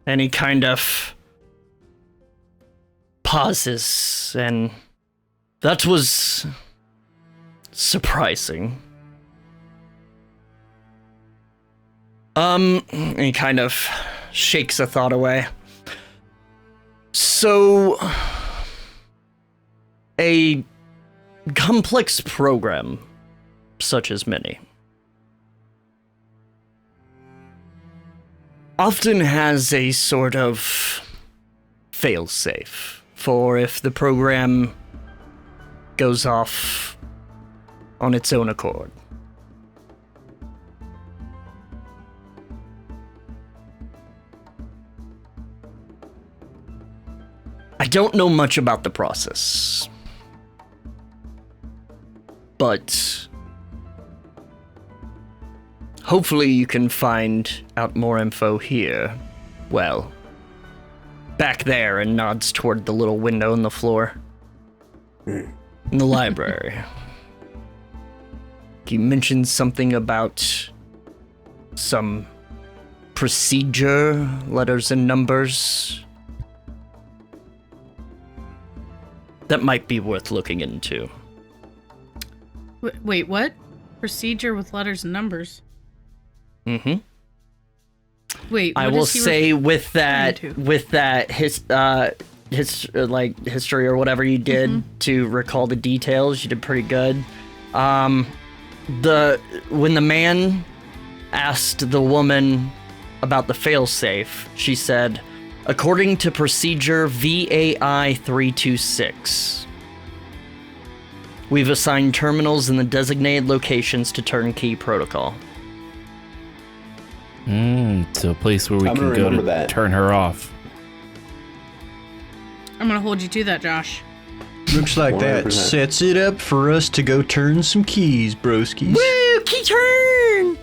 And he kind of pauses, and that was surprising. And he kind of shakes a thought away. So, a complex program such as Minni often has a sort of failsafe for if the program goes off on its own accord. I don't know much about the process, but hopefully you can find out more info here. Well, back there, and nods toward the little window in the floor. In the library. You mentioned something about some procedure, letters and numbers. That might be worth looking into. Wait, what? Procedure with letters and numbers. Mm-hmm. Wait, what I will is he say with that, to? history or whatever you did to recall the details, you did pretty good. When the man asked the woman about the failsafe, she said, according to procedure VAI 326, we've assigned terminals in the designated locations to turnkey protocol. So a place where we I'm can gonna go remember to that. turn her off. I'm gonna hold you to that, Josh. Looks like that 100%. sets it up for us to go turn some keys, broskies. Woo! Key turn!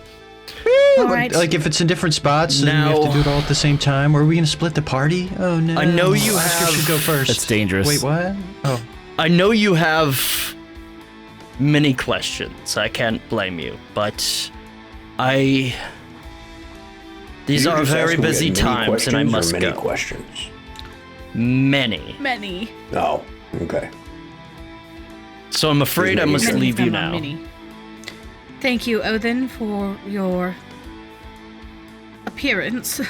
All right. Like if it's in different spots, then we have to Now- do it all at the same time. Or are we gonna split the party? Oh no! I know you Oscar have- should go first. That's dangerous. Wait, what? Oh, I know you have many questions. I can't blame you, but these You are just very asked me busy many times, and I questions or must many go. questions. Many. Many. Oh, okay. So I'm afraid I must Many leave of you them are now. many. Thank you, Oðin, for your appearance.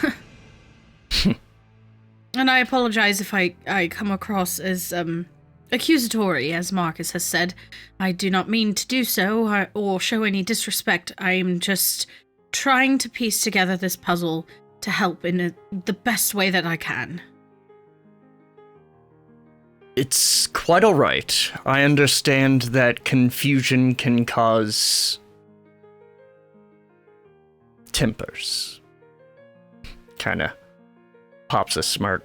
And I apologize if I come across as accusatory, as Marcus has said. I do not mean to do so or show any disrespect. I am just trying to piece together this puzzle to help in the best way that I can. It's quite alright. I understand that confusion can cause tempers. Kinda pops a smirk.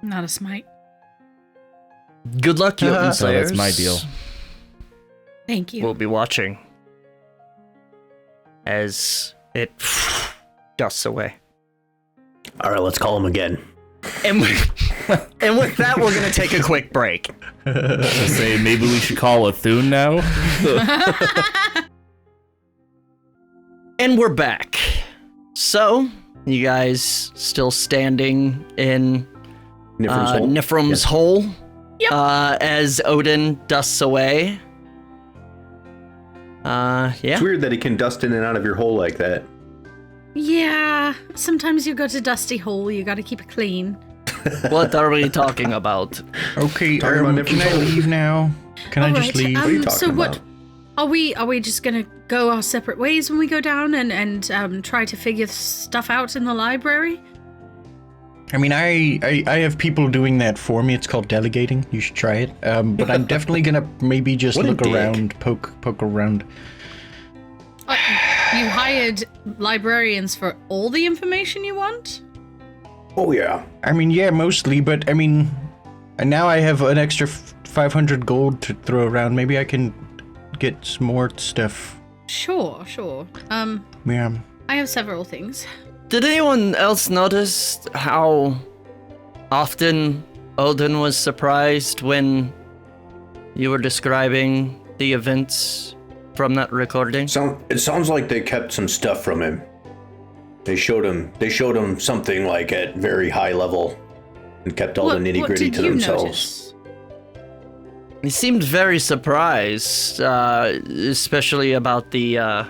Not a smite. Good luck, Jotun So Slayers. that's my deal. Thank you. We'll be watching as it gusts away. All right, let's call him again. And with that, we're gonna take a quick break. Just say maybe we should call Thune now. And we're back. So, you guys still standing in Nifrim's hole? Yep. As Oðin dusts away. Yeah. It's weird that he can dust in and out of your hole like that. Yeah, sometimes you go to dusty hole, you gotta keep it clean. What are we talking about? Okay, Talking about can I different leave now? Can I just Alright, leave? What are you so talking what about? are we just gonna go our separate ways when we go down and try to figure stuff out in the library? I mean, I have people doing that for me. It's called delegating. You should try it. But I'm definitely gonna maybe just What a look dick. around, poke around. You hired librarians for all the information you want? Oh, yeah. I mean, yeah, mostly, but I mean, and now I have an extra 500 gold to throw around. Maybe I can get some more stuff. Sure. Yeah. I have several things. Did anyone else notice how often Oðin was surprised when you were describing the events from that recording? It sounds like they kept some stuff from him. They showed him something like at very high level and kept all the nitty gritty to themselves. He seemed very surprised, especially about the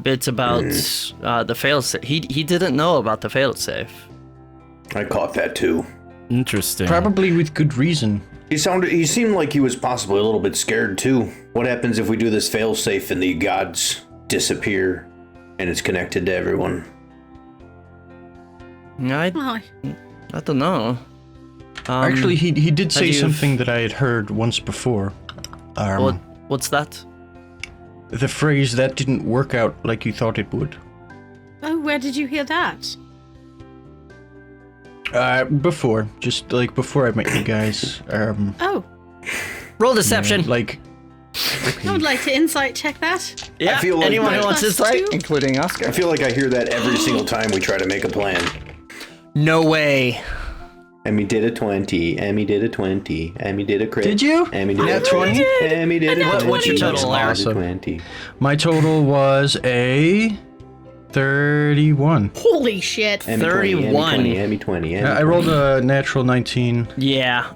bits about the failsafe. He didn't know about the failsafe. I caught that too. Interesting. Probably with good reason. He seemed like he was possibly a little bit scared too. What happens if we do this failsafe and the gods disappear and it's connected to everyone? I don't know. Actually, he did say you- something that I had heard once before. What's that? The phrase, that didn't work out like you thought it would. Oh, where did you hear that? Before. Just like before I met you guys. Oh, Roll deception. Like, I would like to insight check that. Yeah, I feel like anyone that- who wants Plus insight, 2? including I Oscar. feel like I hear that every single time we try to make a plan. No way. Emmy did a 20. Emmy did a 20. Emmy did a crit. Did you? Emmy did Nat a 20? crit. Emmy did a Nat 20. What's your total, Larry? Awesome. 20. my total was a 31. Holy shit. Emmy 31. 20, Emmy 20, Emmy 20. I rolled a natural 19. Yeah.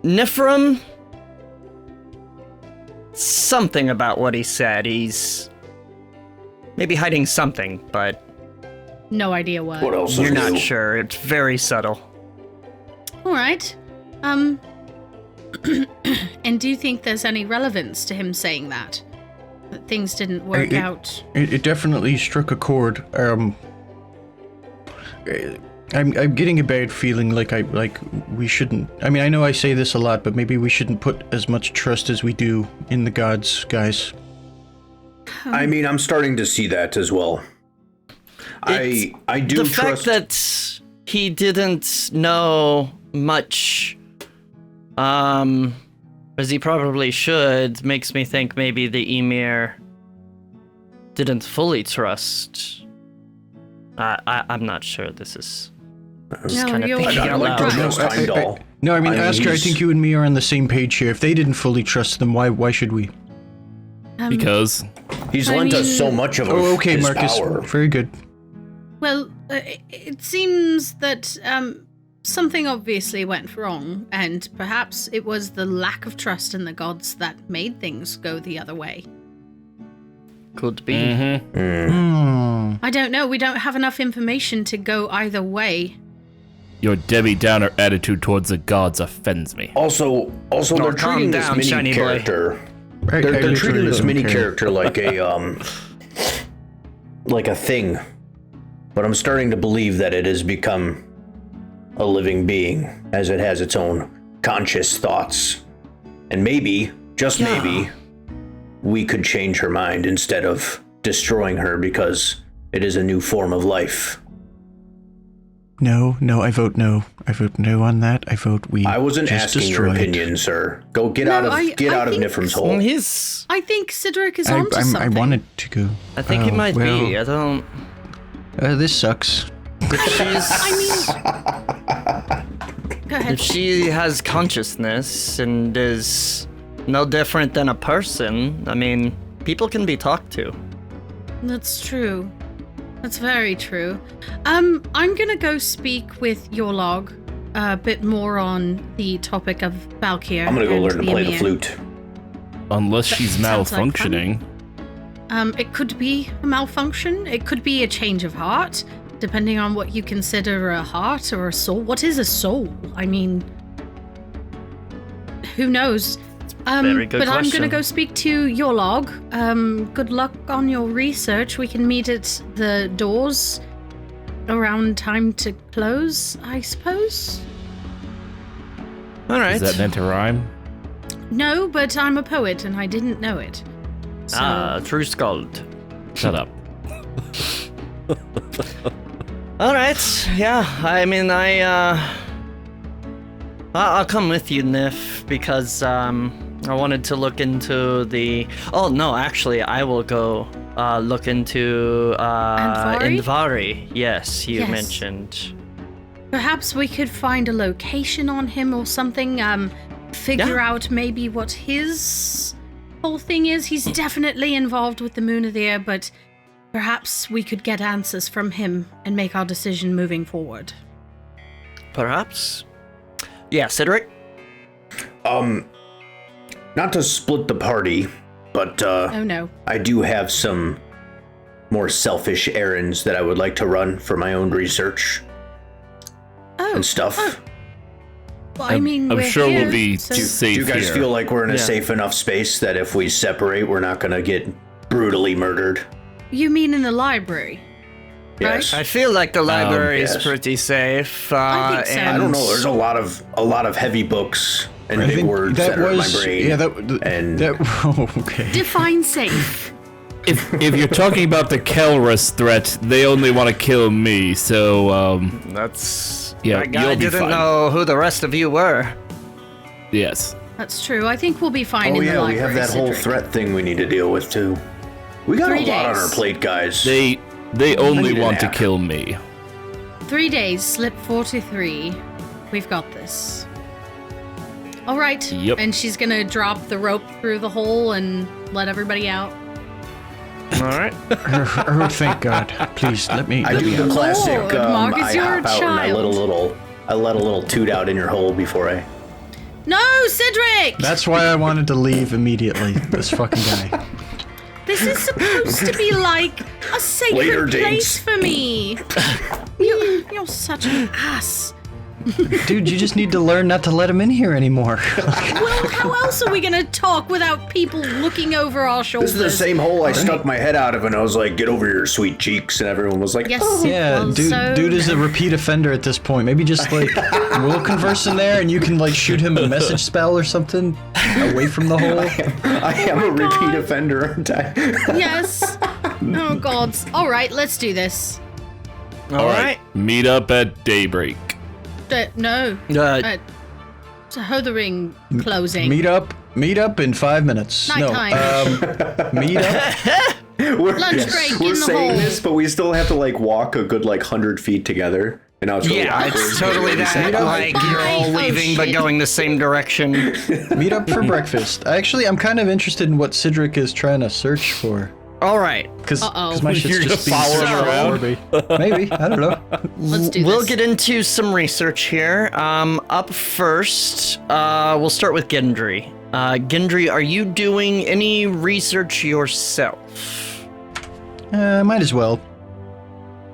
Nifrim. Something about what he said. He's maybe hiding something, but No idea what. What else? you're is not new? sure. It's very subtle. All right. And do you think there's any relevance to him saying that? That things didn't work out? It definitely struck a chord. I'm getting a bad feeling like we shouldn't. I mean, I know I say this a lot, but maybe we shouldn't put as much trust as we do in the gods, guys. I mean, I'm starting to see that as well. I do The trust. fact that he didn't know much, as he probably should, makes me think maybe the Ymir didn't fully trust. I'm not sure. This is No, kind of you're thinking I'd out like to loud. trust Heimdallr. No, I mean, I mean, Oscar, I he's- think you and me are on the same page here. If they didn't fully trust them, why should we? Because He's I lent us mean- so much of Oh, okay, his Marcus. power. Very good. Well, it seems that something obviously went wrong, and perhaps it was the lack of trust in the gods that made things go the other way. Could be. I don't know. We don't have enough information to go either way. Your Debbie Downer attitude towards the gods offends me. Also, they're treating this down, Minni shiny boy. character. I They're literally treating this don't Minni care. character like a thing. But I'm starting to believe that it has become a living being, as it has its own conscious thoughts. And maybe, just maybe, we could change her mind instead of destroying her because it is a new form of life. No, I vote no. I vote no on that. I vote we I wasn't just asking destroy your it. opinion, sir. Go get No, out of I think- Nifrim's hole. He's. I think Cydorik is onto I something. wanted to go. I think he might well, be. I don't. This sucks. If she's. Go ahead. If she has consciousness and is no different than a person, I mean, people can be talked to. That's true. That's very true. I'm gonna go speak with your log a bit more on the topic of Valkyr. I'm gonna go and learn to play the Ymir. flute. Unless she's sounds like malfunctioning. It could be a malfunction. It could be a change of heart, depending on what you consider a heart or a soul. What is a soul? I mean, who knows? Very good but I'm question. gonna go speak to your log. Good luck on your research. We can meet at the doors around time to close, I suppose. All right. Is that meant to rhyme? No, but I'm a poet and I didn't know it. So, True Skald. Shut up. All right. Yeah. I mean, I'll come with you, Niph, because I wanted to look into the. Oh no, actually, I will go look into Andvari? Andvari. Yes, you Yes. mentioned. perhaps we could find a location on him or something. Figure out maybe what his whole thing is. He's definitely involved with the Moon of the Air, but perhaps we could get answers from him and make our decision moving forward. Perhaps. Yeah, Cydorik. Not to split the party, but Oh no. I do have some more selfish errands that I would like to run for my own research Oh, and stuff. well, I mean, I'm we're sure here, we'll be so- safe Do you guys here. feel like we're in a Yeah. safe enough space that if we separate, we're not going to get brutally murdered? You mean in the library? Yes. I feel like the library is yes. pretty safe. I think so. I don't know. There's a lot of heavy books and I big think words that are in my brain. Yeah, and oh, okay. Define safe. If you're talking about the Kelrus threat, they only want to kill me, so, That's. Yeah, I you'll be didn't fine. know who the rest of you were. yes. That's true. I think we'll be fine oh in the yeah, library. we have that whole Cedric. threat thing we need to deal with too. We got 3 a lot on days. our plate, guys. They only need a want to nap. kill me. 3 days, slip 43. We've got this. All right. Yep. And she's gonna drop the rope through the hole and let everybody out. All right. Oh, thank God. Please, let me. I let do me the out. classic. Lord, Marcus, I you're hop a out and I child. let a little toot out in your hole before I. No, Cedric! That's why I wanted to leave immediately. This fucking guy. This is supposed to be like a sacred Later place dates. for me. You're such an ass. Dude, you just need to learn not to let him in here anymore. Well, how else are we gonna talk without people looking over our shoulders? This is the same hole I stuck my head out of, and I was like, "Get over your sweet cheeks," and everyone was like, Yes. "Oh." Yeah, well, dude is a repeat offender at this point. Maybe just like we'll converse in there, and you can like shoot him a message spell or something away from the hole. I am a repeat God. offender, aren't I? Yes. Oh, God. All right, let's do this. All right. Meet up at daybreak. No. So Hothering closing. Meet up in 5 minutes. Nighttime. Meet up. We're, Lunch break we're in the saying hole. this, but we still have to like walk a good like 100 feet together. And now it's really Yeah, awkward. it's totally that. Like you're all Bye. leaving Oh, but shit. going the same direction. Meet up for breakfast. Actually, I'm kind of interested in what Cedric is trying to search for. All right. Because Uh-oh. my shit's You're just gonna being follow him around? Maybe, I don't know. Let's do We'll this. get into some research here. Up first, we'll start with Gendry. Gendry, are you doing any research yourself? Might as well.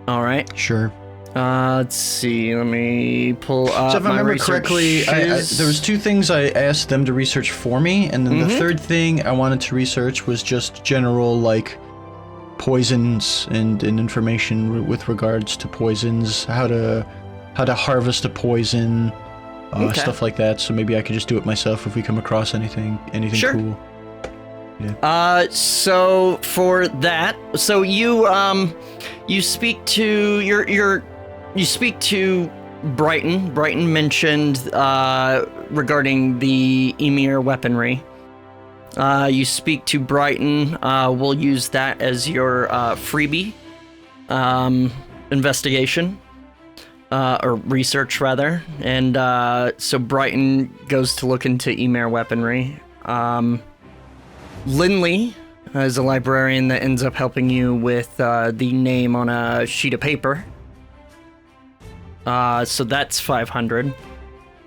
All right. Sure. Let's see. Let me pull up So if I my remember research. correctly, there was 2 things I asked them to research for me, and then the third thing I wanted to research was just general, like, poisons and information with regards to poisons, how to harvest a poison, Okay. stuff like that. So maybe I could just do it myself if we come across anything Sure. cool. So for that, so you speak to you speak to Brighton. Brighton mentioned regarding the Ymir weaponry. You speak to Brighton. We'll use that as your freebie investigation or research rather. And so Brighton goes to look into Ymir weaponry. Lindley is a librarian that ends up helping you with the name on a sheet of paper. So that's 500.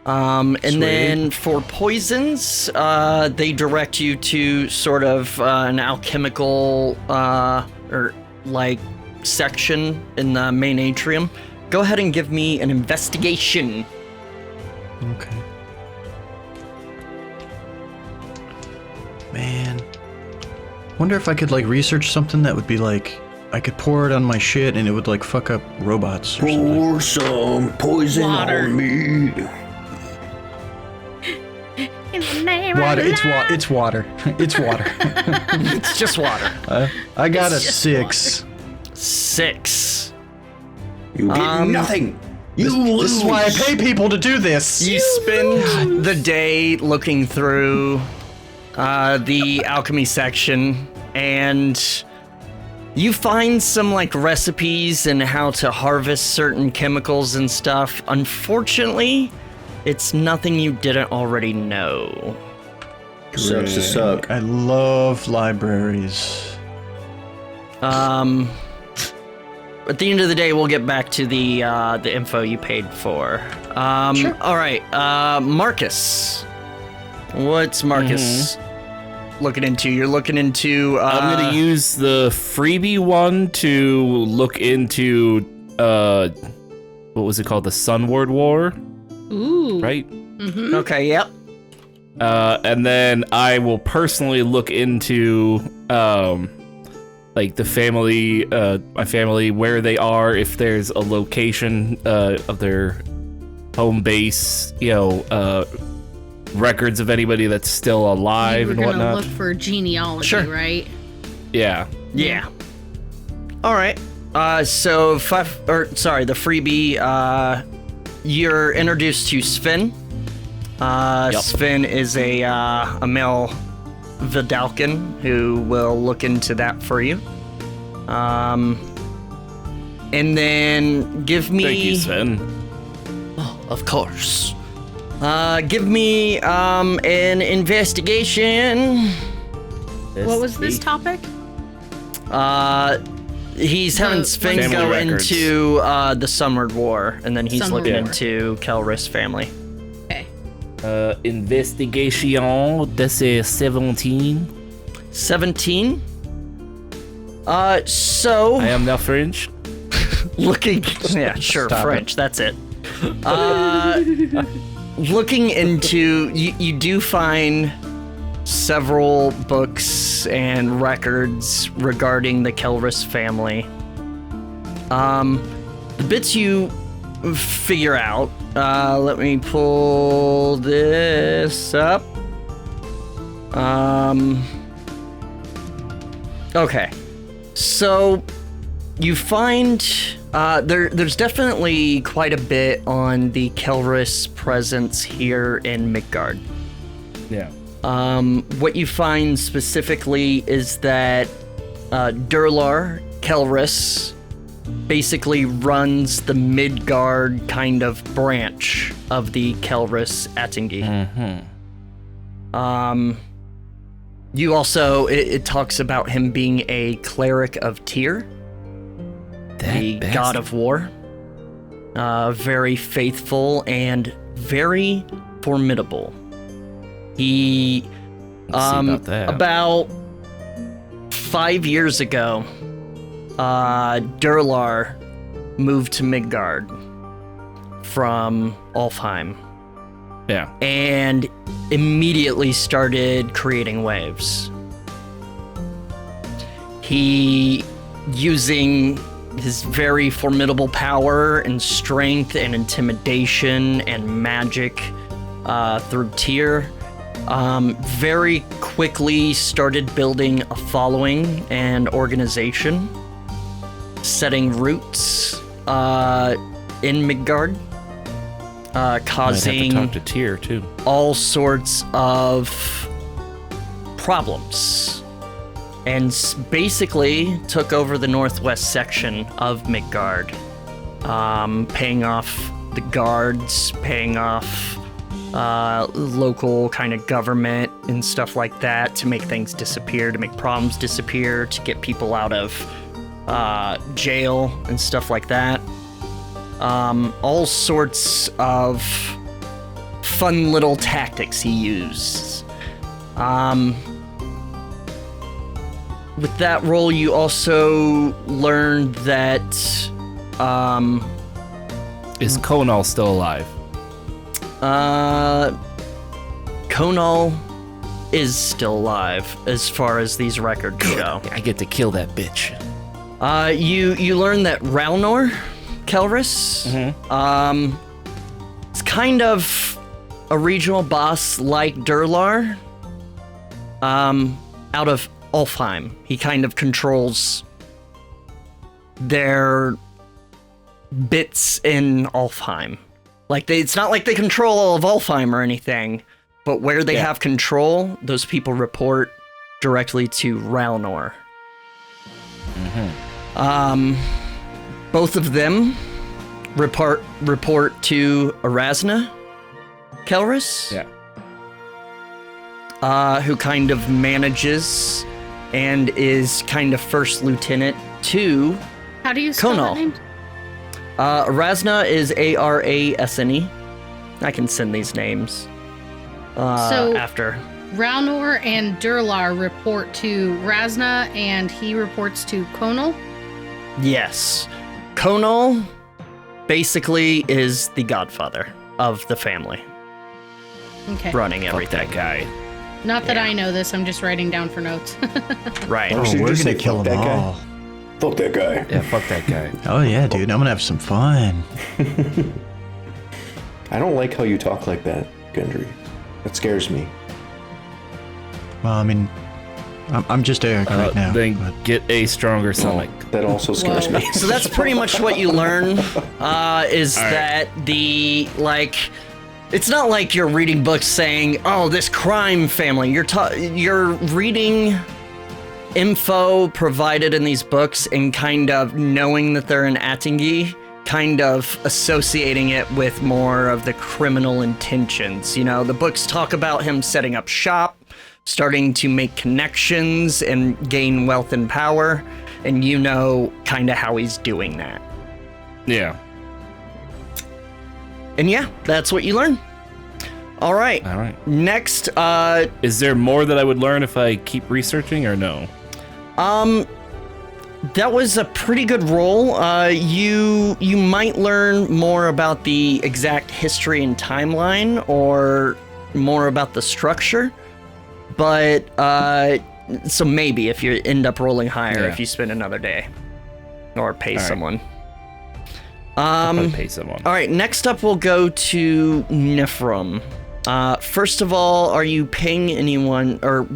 And then for poisons, they direct you to sort of an alchemical or like section in the main atrium. Go ahead and give me an investigation. Okay. Man. Wonder if I could, like, research something that would be, like, I could pour it on my shit and it would, like, fuck up robots or something. Pour some poison Water. on me. Water. It's water. It's water. It's just water. I got a It's just 6. 6. You get nothing. You lose. This is why I pay people to do this. You spend the day looking through the alchemy section, and you find some like recipes and how to harvest certain chemicals and stuff. Unfortunately, it's nothing you didn't already know. Sucks to suck. I love libraries. At the end of the day, we'll get back to the info you paid for. Sure. All right, Marcus. What's Marcus looking into? You're looking into. I'm gonna use the freebie one to look into what was it called? The Sunward War, Ooh. right? Okay. Yep. And then I will personally look into like the family, my family, where they are, if there's a location of their home base, records of anybody that's still alive We're and gonna whatnot. look for genealogy, Sure. right? Yeah. Yeah. All right. So the freebie. You're introduced to Sven. Yep. Sven is a male Vidalcan who will look into that for you. And then give me. Thank you, Sven. Of course. Give me an investigation. What was this topic? He's having Sven family go records. into the Sunward War, and then he's Sunward looking War. into Kelris family. Okay. Investigation, this is 17. 17. So I am now French. looking, yeah, sure, Stop French. That's it. Looking into, you do find several books and records regarding the Kelris family. The bits you figure out, let me pull this up. Okay, so you find there's definitely quite a bit on the Kelris presence here in Midgard. Yeah. What you find specifically is that Durlar Kelris basically runs the Midgard kind of branch of the Kelris Attingi. You also, it talks about him being a cleric of Tyr, the god of war. Very faithful and very formidable. He, about 5 years ago, Durlar moved to Midgard from Alfheim. Yeah. And immediately started creating waves. He, using his very formidable power and strength and intimidation and magic through Tyr, very quickly started building a following and organization, setting roots in Midgard, causing I'd have to talk to Tyr too. all sorts of problems, and basically took over the northwest section of Midgard, paying off the guards, paying off local kind of government and stuff like that to make things disappear, to make problems disappear, to get people out of jail and stuff like that. All sorts of fun little tactics he used. With that role, you also learned that Is Conal still alive? Conal is still alive, as far as these records show. I get to kill that bitch. You learn that Ralnor Kelris, it's kind of a regional boss like Durlar, out of Alfheim. He kind of controls their bits in Alfheim. Like, it's not like they control all of Alfheim or anything, but where they have control, those people report directly to Ralnor. Both of them report to Erasna Kelris. Who kind of manages and is kind of first lieutenant to How do you spell that Conal. name? Erasna is Arasne. I can send these names after. Ralnor and Durlar report to Razna, and he reports to Conal. Yes. Conal basically is the godfather of the family, Okay. running Fuck everything. that guy. Not that I know this, I'm just writing down for notes. Right. Oh, So you we're just gonna say, kill "Fuck them that guy"? all. Fuck that guy. Yeah, fuck that guy. Oh yeah, dude, I'm gonna have some fun. I don't like how you talk like that, Gendry. That scares me. Well, I mean, I'm just Eric right now. Then but- get a stronger stomach. That also scares Whoa. me. So that's pretty much what you learn, is that the, like, it's not like you're reading books saying, oh, this crime family. You're reading info provided in these books and kind of knowing that they're in Attingi, kind of associating it with more of the criminal intentions. You know, the books talk about him setting up shop, starting to make connections and gain wealth and power, and you know kind of how he's doing that. Yeah. And yeah, that's what you learn. All right. All right. Next, Is there more that I would learn if I keep researching or no? that was a pretty good roll. You might learn more about the exact history and timeline, or more about the structure. But so maybe if you end up rolling higher, Yeah. if you spend another day, or pay All right. someone. I'll pay someone. All right, next up we'll go to Nifrim. First of all, are you paying anyone, or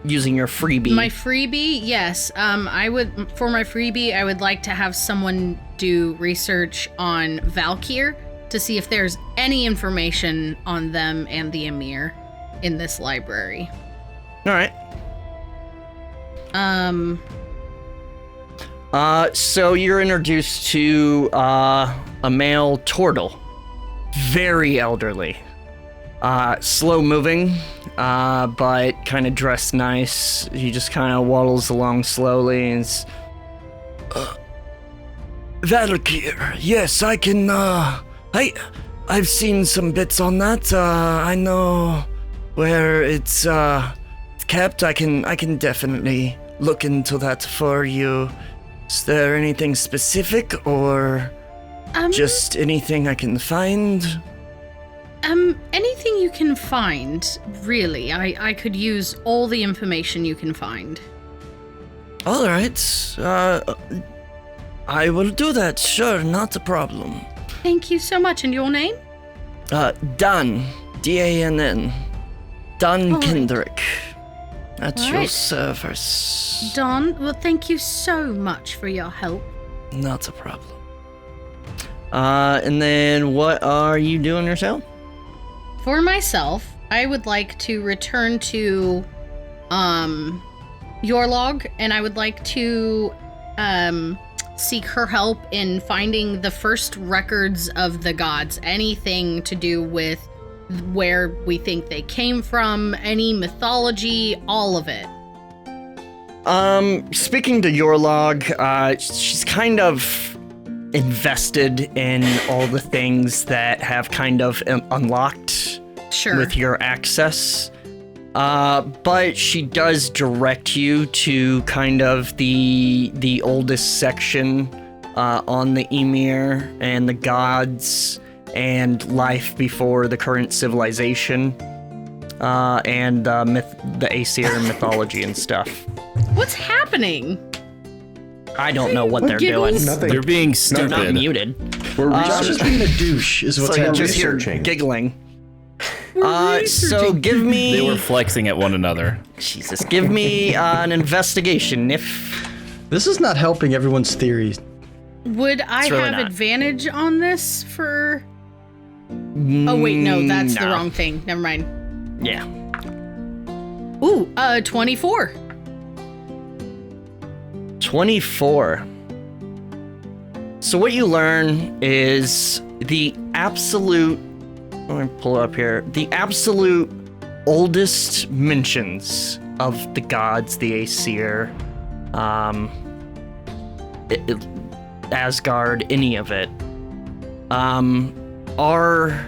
using your freebie? My freebie, yes. For my freebie, I would like to have someone do research on Valkyr to see if there's any information on them and the Ymir in this library. All right. So you're introduced to a male turtle, very elderly. slow moving, but kind of dressed nice. He just kind of waddles along slowly and Valkyr, yes, I can, I've seen some bits on that. I know where it's kept. I can definitely look into that for you. Is there anything specific or just anything I can find? Anything you can find, really. I could use all the information you can find. All right. I will do that. Sure, not a problem. Thank you so much. And your name? Dan. D-A-N-N. Dan All right. Kendrick. At All your right. service. Don, well, thank you so much for your help. Not a problem. And then what are you doing yourself? For myself, I would like to return to your log, and I would like to seek her help in finding the first records of the gods. Anything to do with where we think they came from, any mythology, all of it. Speaking to your log, she's kind of invested in all the things that have kind of unlocked Sure. with your access. But she does direct you to kind of the oldest section on the Ymir and the gods and life before the current civilization, and the Aesir mythology and stuff. What's happening? I don't know what they're giggles? doing. Nothing. They're being They're not stupid. muted. We're Josh is being a douche, is what's So you happening. just hear researching. giggling. We're So researching. give me... They were flexing at one another. Jesus, give me an investigation, Niph. This is not helping everyone's theories. Would I It's really have not. advantage on this for... Oh, wait, no, that's the No. wrong thing. Never mind. Yeah. Ooh, 24. 24. So what you learn is the absolute... Let me pull it up here. The absolute oldest mentions of the gods, the Aesir, Asgard, any of it, are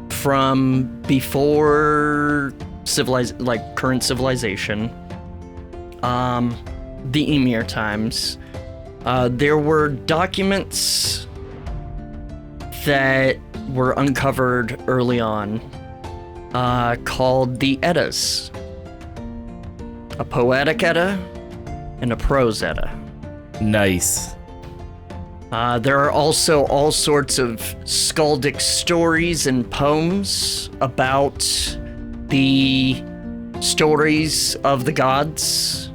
from before current civilization, the Ymir times. There were documents that were uncovered early on, called the Eddas. A poetic Edda and a prose Edda. Nice. There are also all sorts of skaldic stories and poems about the stories of the gods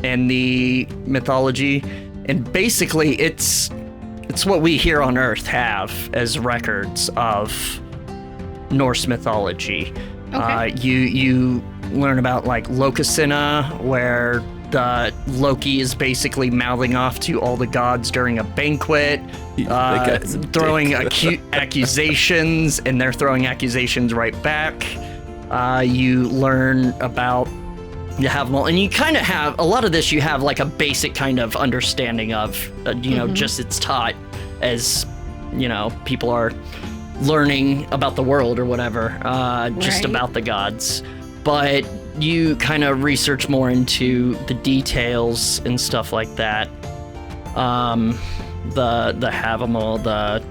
and the mythology. And basically, it's what we here on Earth have as records of Norse mythology. Okay. You learn about like Lokasina, where the Loki is basically mouthing off to all the gods during a banquet, That guy's a throwing dick. accusations, and they're throwing accusations right back. You learn about, you have them all, and you kind of have, a lot of this you have like a basic kind of understanding of, just it's taught as, people are learning about the world or whatever, just Right. about the gods. But you kind of research more into the details and stuff like that. The Havamol, the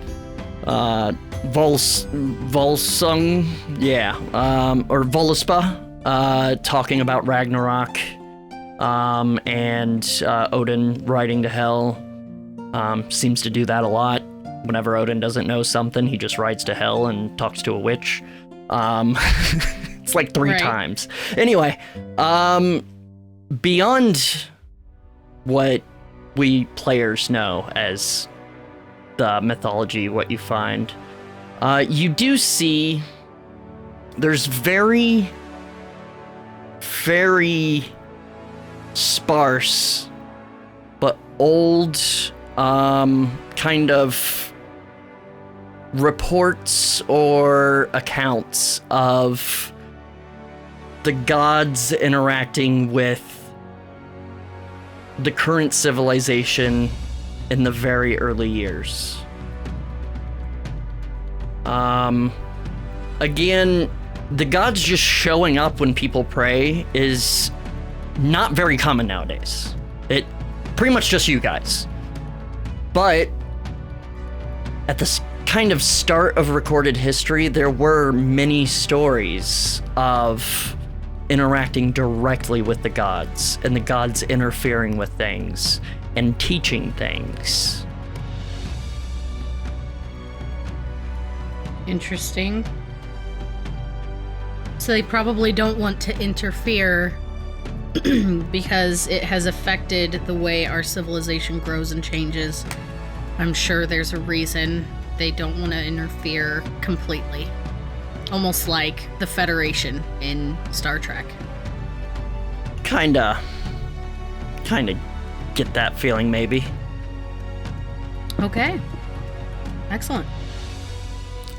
Volsung, or Voluspa, talking about Ragnarok, and Odin riding to hell. Seems to do that a lot. Whenever Odin doesn't know something, he just rides to hell and talks to a witch. It's like 3 Right. times. Anyway, beyond what we players know as the mythology, what you find, you do see there's very, very sparse but old kind of reports or accounts of the gods interacting with the current civilization in the very early years. Again, the gods just showing up when people pray is not very common nowadays. It pretty much just you guys. But at the kind of start of recorded history, there were many stories of interacting directly with the gods and the gods interfering with things and teaching things. Interesting. So they probably don't want to interfere because it has affected the way our civilization grows and changes. I'm sure there's a reason they don't want to interfere completely. Almost like the Federation in Star Trek. Kinda get that feeling, maybe. Okay. Excellent.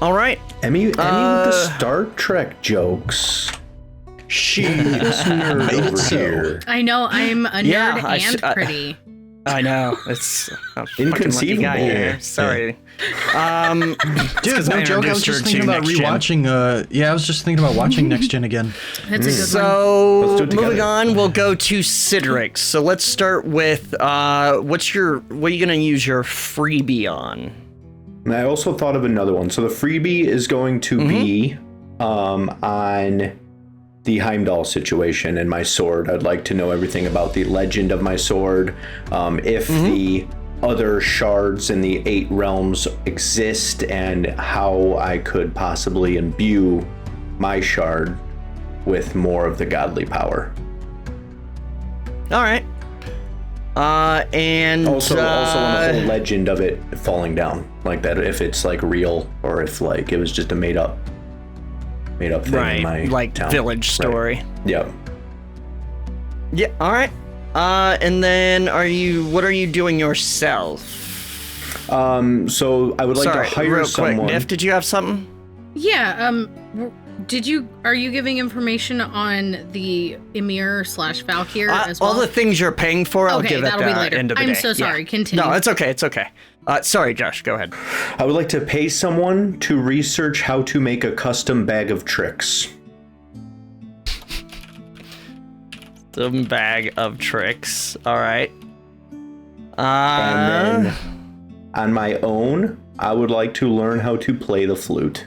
All right. Emmy with the Star Trek jokes. She Nerd over so. here. I know, I'm a nerd Yeah, and pretty. I know. It's a Inconceivable. fucking lucky guy here. Sorry. Dude, no joke. I was just thinking about rewatching. I was just thinking about watching Next Gen again. That's a good one. So, Let's do it moving together. on, we'll go to Cydorik. So let's start with what are you gonna use your freebie on? And I also thought of another one. So the freebie is going to be on the Heimdallr situation and my sword. I'd like to know everything about the legend of my sword, if the other shards in the 8 realms exist, and how I could possibly imbue my shard with more of the godly power. All right. And Also on the whole legend of it falling down, like that, if it's like real or if like it was just a made up thing in my like town. village story. Right. Yep. Yeah. All right. And then what are you doing yourself? So I would like to hire real someone. quick, Niph, did you have something? Yeah, are you giving information on the Ymir / Valkyr as well? All the things you're paying for, I'll Okay, give at that'll the be later. end of the day. I'm so sorry, Yeah. continue. No, it's okay. It's okay. Sorry, Josh. Go ahead. I would like to pay someone to research how to make a custom bag of tricks. The bag of tricks. All right. And then on my own, I would like to learn how to play the flute.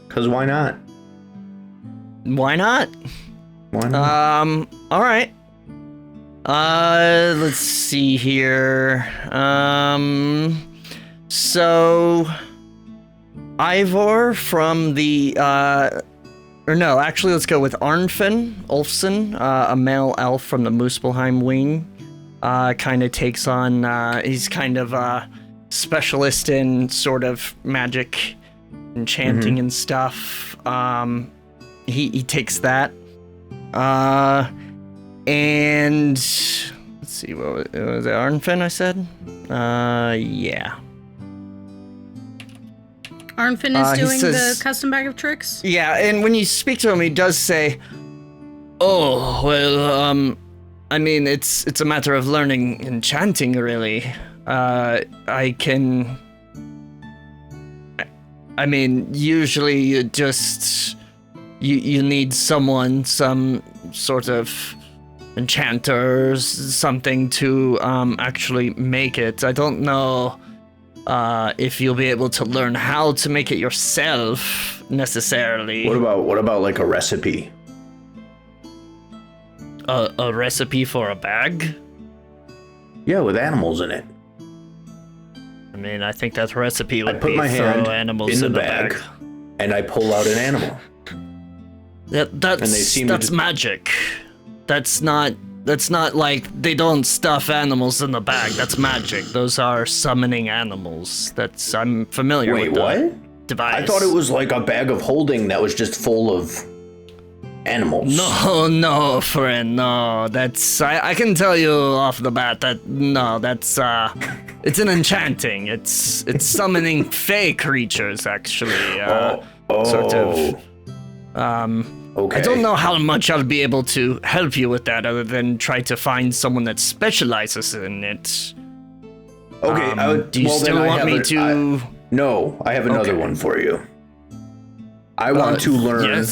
Because why not? Why not? Why not? All right. Let's see here. So Ivor from the let's go with Arnfinn Ulfson, a male elf from the Muspelheim wing. Kind of takes on, he's kind of a specialist in sort of magic, enchanting and stuff. He takes that. And let's see, what was it? Arnfinn, I said? Yeah. Arnfinn is he doing says- the custom bag of tricks? Yeah, and when you speak to him, he does say, "Oh, well, I mean, it's a matter of learning enchanting, really. I mean, usually you just you need some sort of enchanter, something to actually make it. I don't know if you'll be able to learn how to make it yourself necessarily. What about like a recipe? A recipe for a bag? Yeah, with animals in it. I mean, I think that recipe would I put be my throw hand animals in the bag, and I pull out an animal. That's magic. That's not like they don't stuff animals in the bag. That's magic. Those are summoning animals. I'm familiar Wait, with the what? device. I thought it was like a bag of holding that was just full of animals. No, friend, no. That's I can tell you off the bat that no, that's It's an enchanting. It's summoning fey creatures, actually. Sort of. Okay. I don't know how much I'll be able to help you with that, other than try to find someone that specializes in it. Okay. Do you still want me to? No, I have another one for you. I want to learn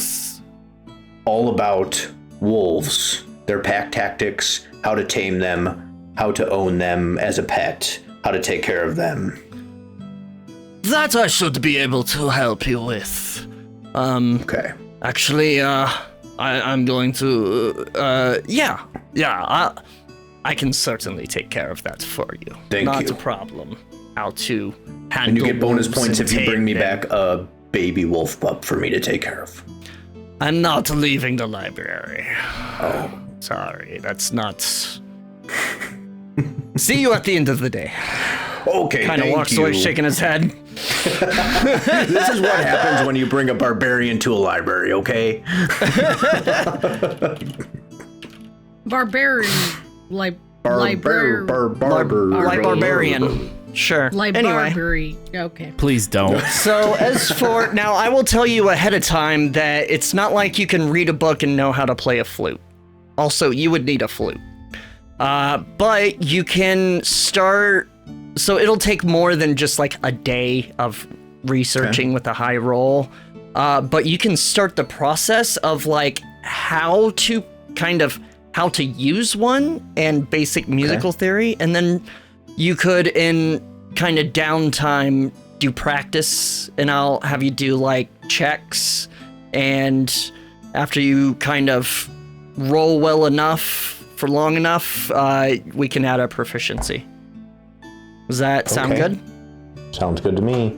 all about wolves, their pack tactics, how to tame them, how to own them as a pet, how to take care of them. That I should be able to help you with. Okay. Actually, I'm going to, I can certainly take care of that for you. Thank Not you. a problem. How to handle And you get bonus wolves points and if you bring tame me them. back a baby wolf pup for me to take care of. I'm not leaving the library. Oh. Sorry, that's not... See you at the end of the day. Okay, Kind of walks away shaking his head. This is what happens when you bring a barbarian to a library, okay? Barbarian. Barbarian. Like barbarian. Sure. Anyway. Library. Okay. Please don't. So as for... Now, I will tell you ahead of time that it's not like you can read a book and know how to play a flute. Also, you would need a flute. But you can start... So it'll take more than just like a day of researching with a high roll. But you can start the process of like how to use one and basic musical theory. And then you could, in kind of downtime, do practice, and I'll have you do like checks. And after you kind of roll well enough for long enough, we can add a proficiency. Does that sound good? Sounds good to me.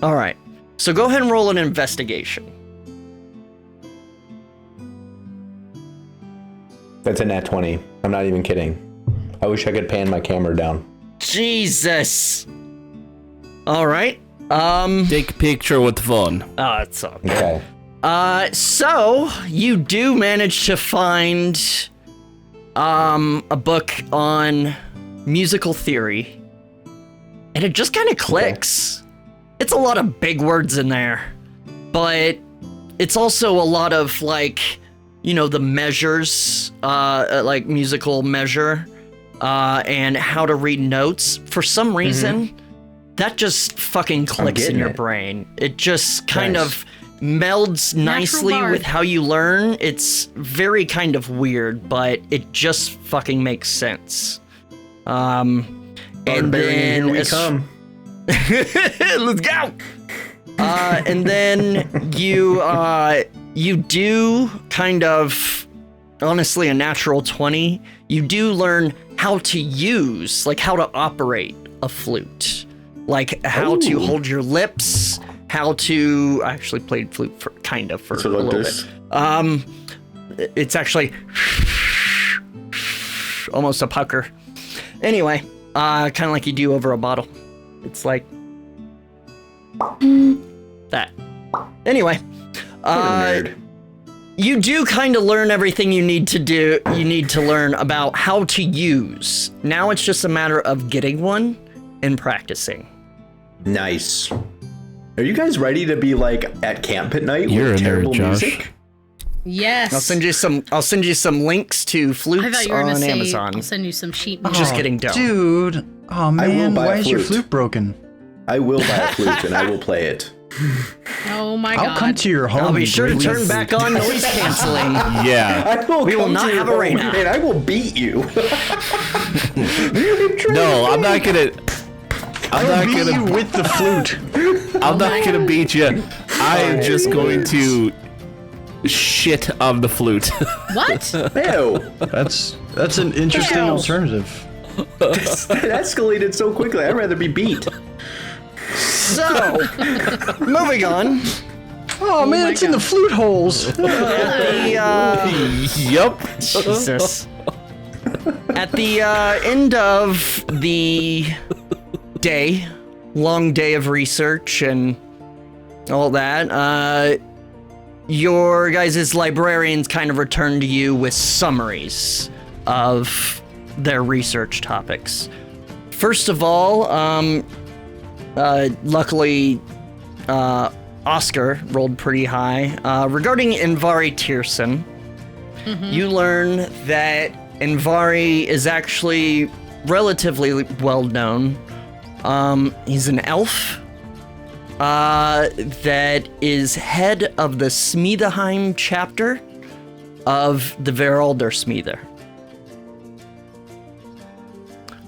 All right. So go ahead and roll an investigation. That's a nat 20. I'm not even kidding. I wish I could pan my camera down. Jesus. All right. Take a picture with fun. Oh, it's all good. Okay. So you do manage to find a book on musical theory, and it just kind of clicks. It's a lot of big words in there, but it's also a lot of like, you know, the measures, like musical measure, and how to read notes. For some reason, that just fucking clicks in your brain. It just kind of melds nicely with how you learn. It's very kind of weird, but it just fucking makes sense. And then here we come. let's go. And then you do kind of, honestly, a natural 20. You do learn how to use, like how to operate a flute, like how to hold your lips, how to... I actually played flute for a little bit. It's actually almost a pucker. Anyway, kind of like you do over a bottle. It's like that. Anyway, you do kind of learn everything you need to learn about how to use. Now it's just a matter of getting one and practicing. Nice. Are you guys ready to be like at camp at night with terrible music? Yes. I'll send you some links to I flutes thought you were on gonna say, Amazon. I'll send you some sheet music. Just kidding, don't. Dude. Oh man, why is your flute broken? I will buy a flute and I will play it. Oh my god. I'll come to your home. I'll be and sure to break turn your back on noise canceling. Yeah. We will not have a rain. And I will beat you. No, I'm not gonna. I'll beat you with the flute. I'm not gonna beat you. I am just going to shit on the flute. What? Ew. That's an interesting alternative. That escalated so quickly. I'd rather be beat. So, moving on. Oh man, it's in the flute holes. Yup. Jesus. At the end of the day, long day of research and all that, your guys' librarians kind of return to you with summaries of their research topics. First of all, luckily, Oscar rolled pretty high. Regarding Andvari Tierson, you learn that Andvari is actually relatively well known. He's an elf that is head of the Smedeheim chapter of the Veraldr Smeeder,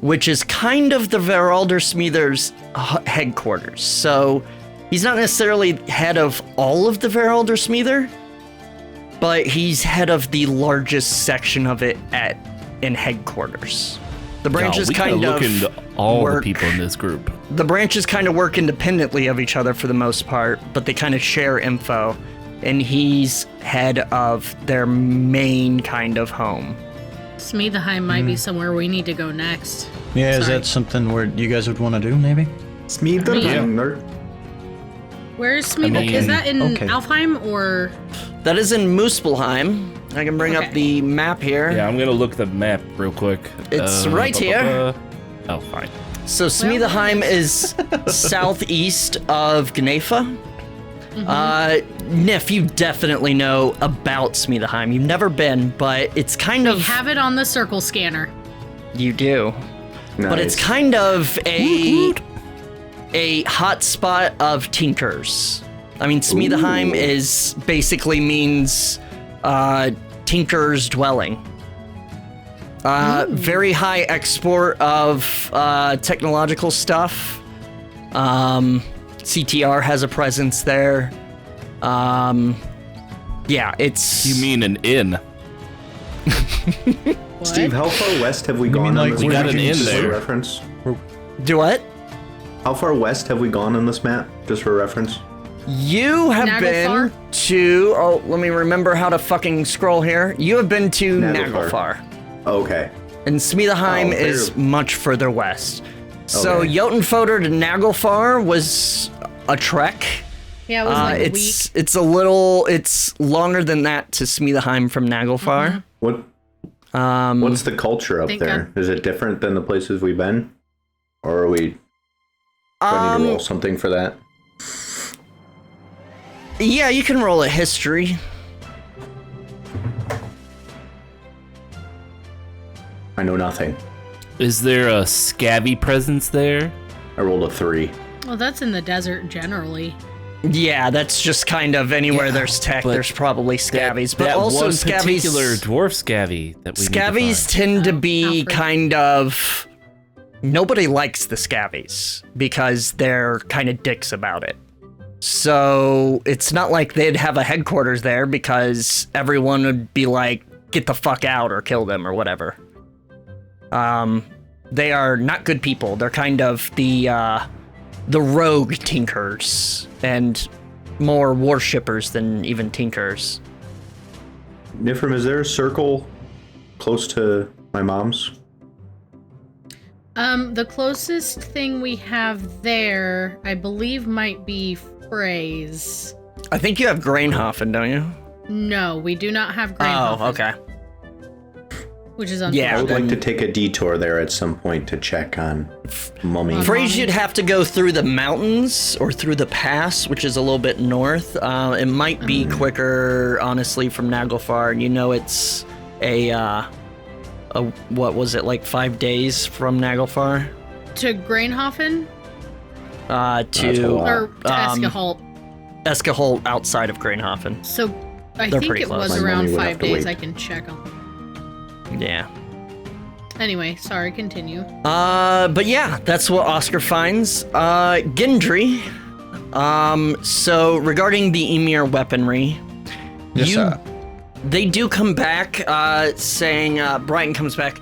which is kind of the Veraldr Smeeder's headquarters. So he's not necessarily head of all of the Veraldr Smeeder, but he's head of the largest section of it in headquarters. The branches kind of look into all work, the people in this group. The branches kind of work independently of each other for the most part, but they kind of share info, and he's head of their main kind of home. Smedeheim might be somewhere we need to go next. Yeah, is Sorry. that something where you guys would want to do, maybe? Smedeheim. Where's Smedeheim? Is that in okay. Alfheim or? That is in Muspelheim. I can bring up Okay. the map here. Yeah, I'm gonna look the map real quick. It's right here. Oh, fine. So Smedeheim is southeast of Gnefa. Niph, you definitely know about Smedeheim. You've never been, but it's kind We of... have it on the circle scanner. You do. But it's kind of a hot spot of tinkers. I mean, Smedeheim is basically means tinker's dwelling. Very high export of technological stuff. CTR has a presence there. Yeah, it's... You mean an inn? Steve, how far west have we gone mean, on like, this we map? got an inn Just for there. reference. Do what? How far west have we gone on this map? Just for reference. You have Naglfar? been to... Oh, let me remember how to fucking scroll here. You have been to Naglfar. Naglfar. Okay. And Smedeheim Oh, is very- much further west. So Okay. Jotunfoder to Naglfar was a trek. Yeah, it was like a week. It's longer than that to Smedeheim from Naglfar. What's the culture up Think there? Is it different than the places we've been? Or are we... Do I need to roll something for that? Yeah, you can roll a history. I know nothing. Is there a scabby presence there? I rolled a 3. Well, that's in the desert generally. Yeah, that's just kind of anywhere Yeah, there's tech, but there's probably scabbies. But that also one scabbies... particular dwarf scabby that we Scabbies need to find. tend to be Alfred. kind of... Nobody likes the scabbies because they're kind of dicks about it. So it's not like they'd have a headquarters there because everyone would be like, get the fuck out or kill them or whatever. They are not good people. They're kind of the rogue tinkers and more worshippers than even tinkers. Nifrim, is there a circle close to my mom's? The closest thing we have there, I believe, might be Frey's. I think you have Grainhofen, don't you? No, we do not have Grainhofen. Oh, okay. Which is I Yeah, would unfortunate. like to take a detour there at some point to check on Mummy. Phrase you'd have to go through the mountains or through the pass, which is a little bit north. It might be quicker, honestly, from Naglfar. And you know it's what was it, like 5 days from Naglfar? To Grainhofen? That's a To lot. Or to Escaholt. Escaholt outside of Grainhofen. So I They're think pretty it close. was My around mummy would 5 have to days. wait. I can check on. Yeah. Anyway, sorry, continue. But yeah, that's what Oscar finds. Gendry. So regarding the Ymir weaponry, Yes, sir. they do come back, saying, Brighton comes back,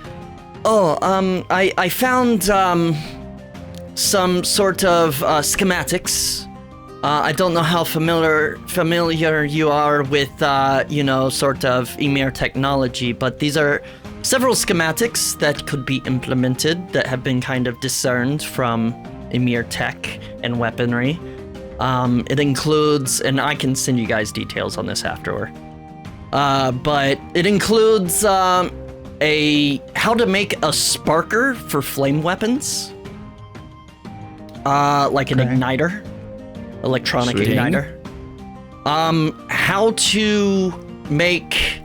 I found, some sort of, schematics. I don't know how familiar you are with, sort of Ymir technology, but these are several schematics that could be implemented that have been kind of discerned from Ymir tech and weaponry. It includes, and I can send you guys details on this afterward. But it includes how to make a sparker for flame weapons. like an igniter, electronic Sweet. igniter. How to make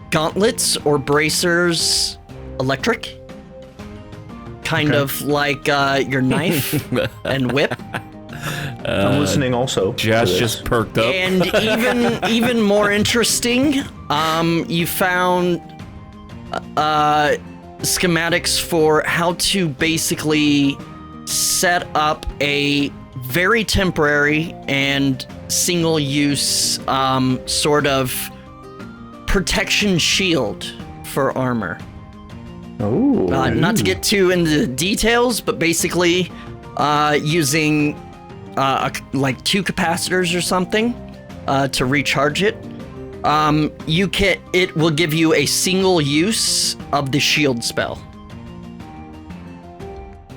gauntlets or bracers electric. Kind of like your knife and whip. I'm listening also. Josh just perked up. And even more interesting, you found schematics for how to basically set up a very temporary and single-use sort of protection shield for armor. Oh. Not to get too into the details, but basically using like 2 capacitors or something to recharge it. It will give you a single use of the shield spell.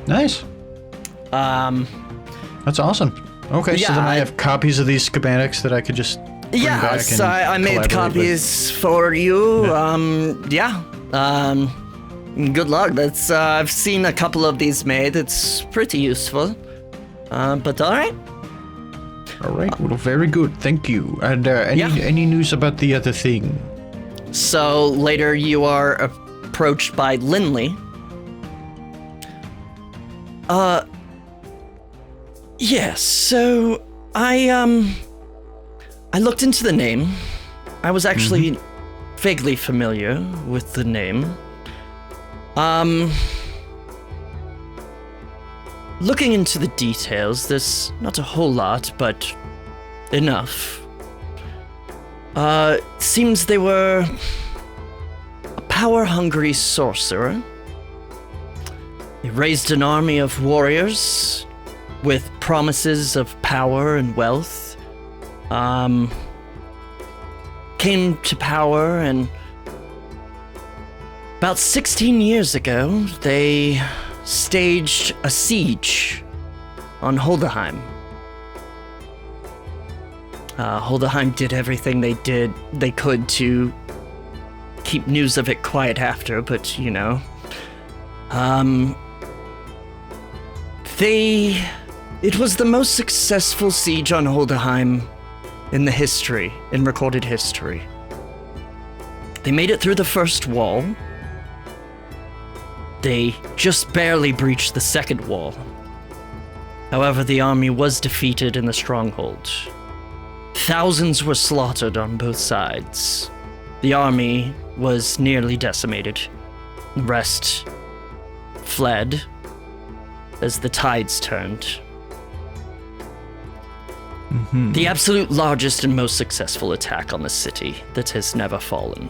Nice. That's awesome. Okay, so Yeah, then I have copies of these schematics that I could just bring back Yes, and I made collaborate copies for you. Good luck. That's I've seen a couple of these made. It's pretty useful. But all right. with. All right, well, very good. Thank you. And any news about the other thing? So later you are approached by Linley. Yes, so I looked into the name. I was actually vaguely familiar with the name. Looking into the details, there's not a whole lot, but enough. Seems they were a power-hungry sorcerer. They raised an army of warriors with promises of power and wealth. Came to power, and about 16 years ago, they staged a siege on Holdheim. Holdheim did everything they could to keep news of it quiet after, but you know. It was the most successful siege on Holdheim in recorded history. They made it through the first wall. They just barely breached the second wall. However, the army was defeated in the stronghold. Thousands were slaughtered on both sides. The army was nearly decimated. The rest fled as the tides turned. The absolute largest and most successful attack on the city that has never fallen.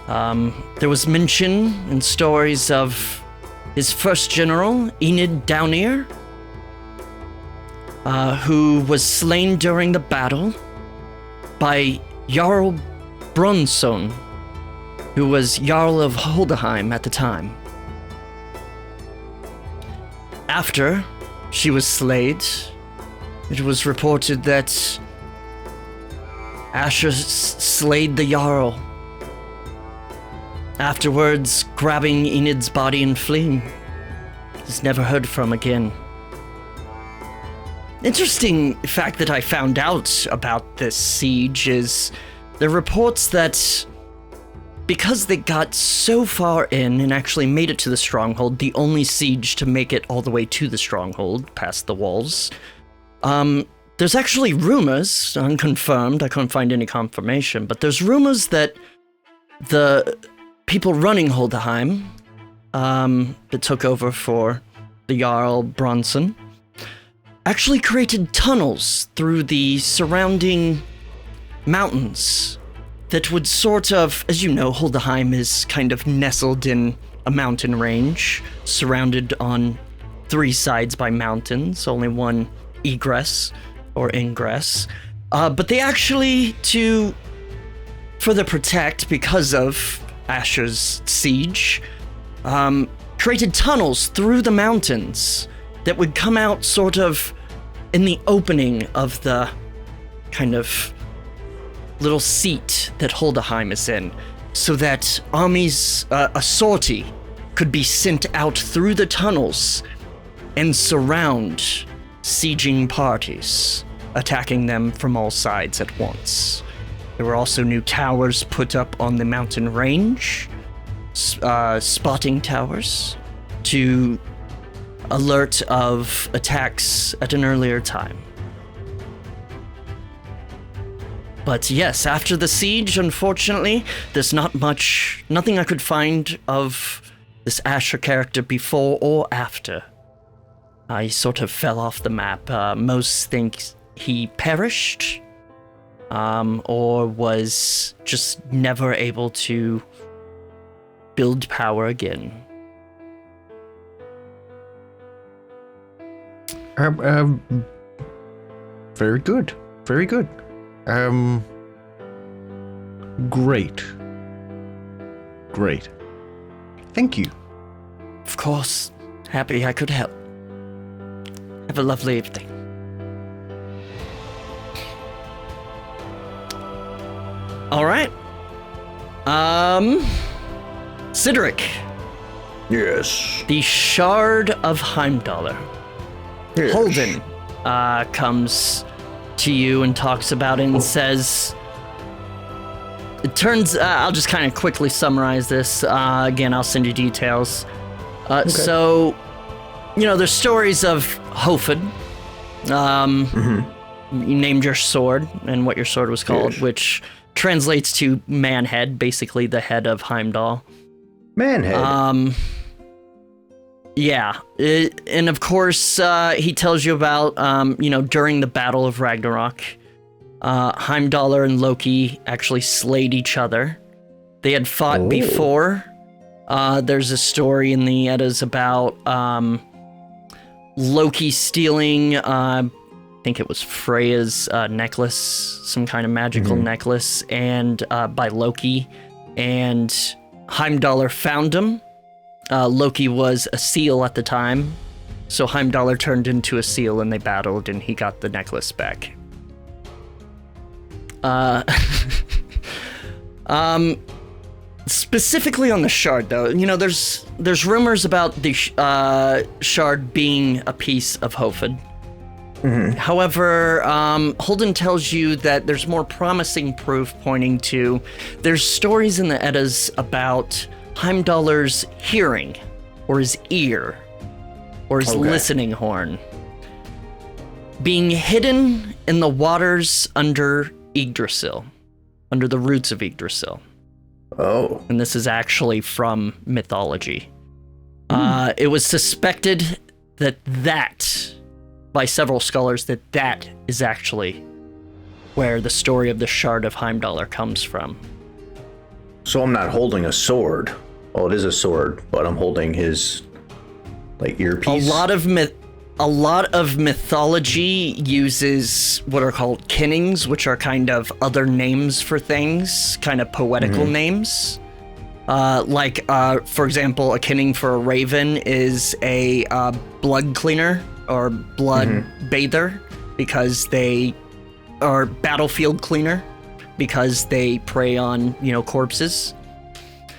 There was mention and stories of his first general, Enid Downir, who was slain during the battle by Jarl Brunson, who was Jarl of Holdheim at the time. After she was slayed, it was reported that Aeshir slayed the Jarl. Afterwards, grabbing Enid's body and fleeing. He's never heard from again. Interesting fact that I found out about this siege is the reports that because they got so far in and actually made it to the stronghold, the only siege to make it all the way to the stronghold, past the walls, there's actually rumors, unconfirmed, I couldn't find any confirmation, but there's rumors that the people running Holdheim, that took over for the Jarl Bronson, actually created tunnels through the surrounding mountains that would sort of, as you know, Holdheim is kind of nestled in a mountain range, surrounded on 3 sides by mountains, only one egress or ingress. But they actually, to further protect, because of Aeshir's siege, created tunnels through the mountains that would come out sort of in the opening of the kind of little seat that Holdheim is in, so that armies, a sortie, could be sent out through the tunnels and surround sieging parties, attacking them from all sides at once. There were also new towers put up on the mountain range, spotting towers, to alert of attacks at an earlier time. But yes, after the siege, unfortunately, there's nothing I could find of this Aeshir character before or after. He sort of fell off the map. Most think he perished, or was just never able to build power again. Very good. Very good. Great. Great. Thank you. Of course, happy I could help. Have a lovely evening. All right. Cydorik, Yes. the Shard of Heimdallr. Yes. Holden comes to you and talks about it and says, it turns, I'll just kind of quickly summarize this. Again, I'll send you details. So, there's stories of Hofud. You named your sword and what your sword was called, Yes. which translates to manhead, basically the head of Heimdall. Manhead. Yeah, and of course, he tells you about, during the Battle of Ragnarok, Heimdallr and Loki actually slayed each other. They had fought before. There's a story in the Eddas about Loki stealing, I think it was Freya's necklace, some kind of magical necklace, and by Loki, and Heimdallr found him. Loki was a seal at the time, so Heimdallr turned into a seal and they battled and he got the necklace back. Specifically on the shard, though, there's rumors about the shard being a piece of Hofud. However, Holden tells you that there's more promising proof pointing to there's stories in the Eddas about Heimdallr's hearing, or his ear, or his listening horn, being hidden in the waters under Yggdrasil, under the roots of Yggdrasil. Oh. And this is actually from mythology. It was suspected that by several scholars that is actually where the story of the Shard of Heimdallr comes from. So I'm not holding a sword. Well, it is a sword, but I'm holding his, earpiece. A lot of mythology uses what are called kinnings, which are kind of other names for things, kind of poetical names. For example, a kinning for a raven is a blood cleaner or blood bather, because they are battlefield cleaner, because they prey on, corpses.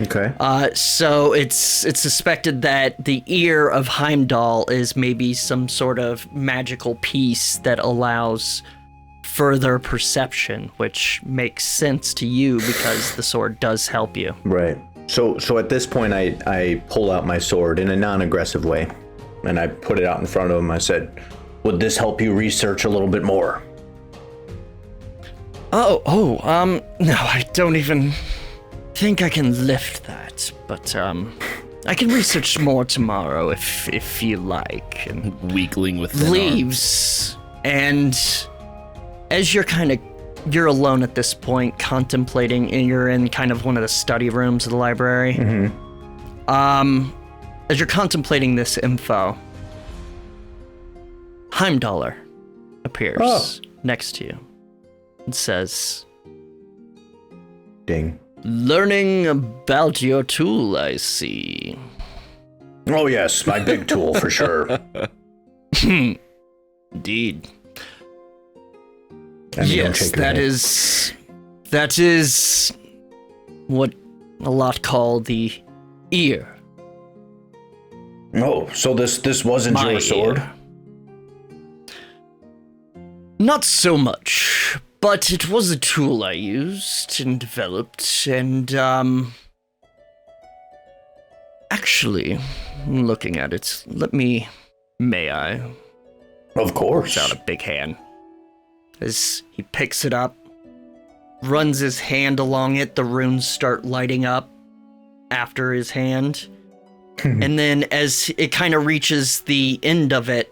Okay. So it's suspected that the ear of Heimdall is maybe some sort of magical piece that allows further perception, which makes sense to you because the sword does help you. Right. So at this point, I pull out my sword in a non-aggressive way, and I put it out in front of him. I said, "Would this help you research a little bit more?" No, I don't even think I can lift that, but I can research more tomorrow if you like. And Weakling with thin leaves, and as you're alone at this point, contemplating, and you're in kind of one of the study rooms of the library. As you're contemplating this info, Heimdallr appears next to you and says, Ding. "Learning about your tool, I see." Oh yes, my big tool for sure. Indeed. And you don't Yes, shake your that head. is what a lot call the ear. Oh, so this wasn't your sword? Not so much, but it was a tool I used and developed, and, actually, looking at it, may I? Of course. Puts out a big hand. As he picks it up, runs his hand along it, the runes start lighting up after his hand. And then as it kind of reaches the end of it,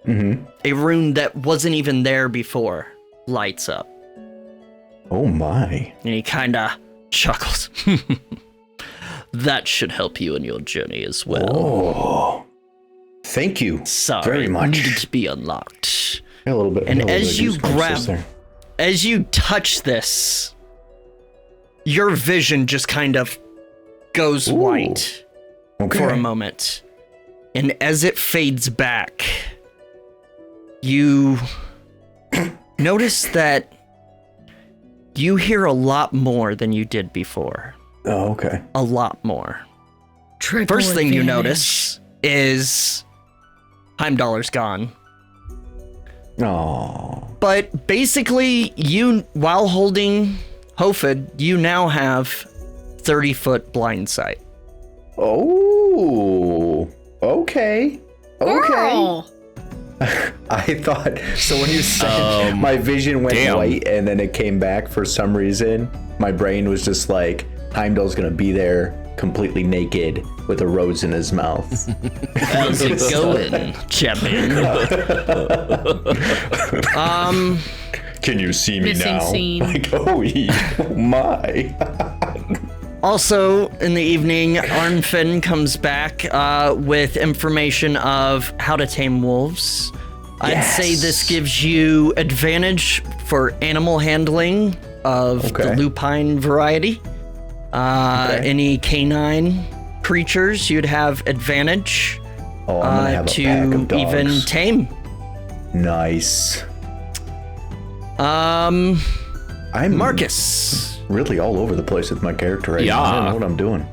a rune that wasn't even there before lights up. Oh my. And he kind of chuckles. That should help you in your journey as well. Oh. Thank you. Sorry, very much. Needed to be unlocked. A little bit. And as you touch this, your vision just kind of goes white for a moment. And as it fades back, you notice that you hear a lot more than you did before. Oh, okay. A lot more. Triple First thing you advantage. notice is Heimdallr's gone. Oh. But basically, you, while holding Hofud, you now have 30-foot blind sight. Oh. Okay. Girl! I thought, so when you said my vision went white and then it came back for some reason, my brain was just like, Heimdall's gonna be there completely naked with a rose in his mouth. How's it going, champion? Can you see me Missing now? scene. Like, oh my. Also, in the evening, Arnfinn comes back with information of how to tame wolves. I'd say this gives you advantage for animal handling of the lupine variety. Any canine creatures, you'd have advantage Oh, I'm gonna have a pack of dogs. even tame. Nice. I'm I'm Marcus. really all over the place with my character right now. I don't know what I'm doing.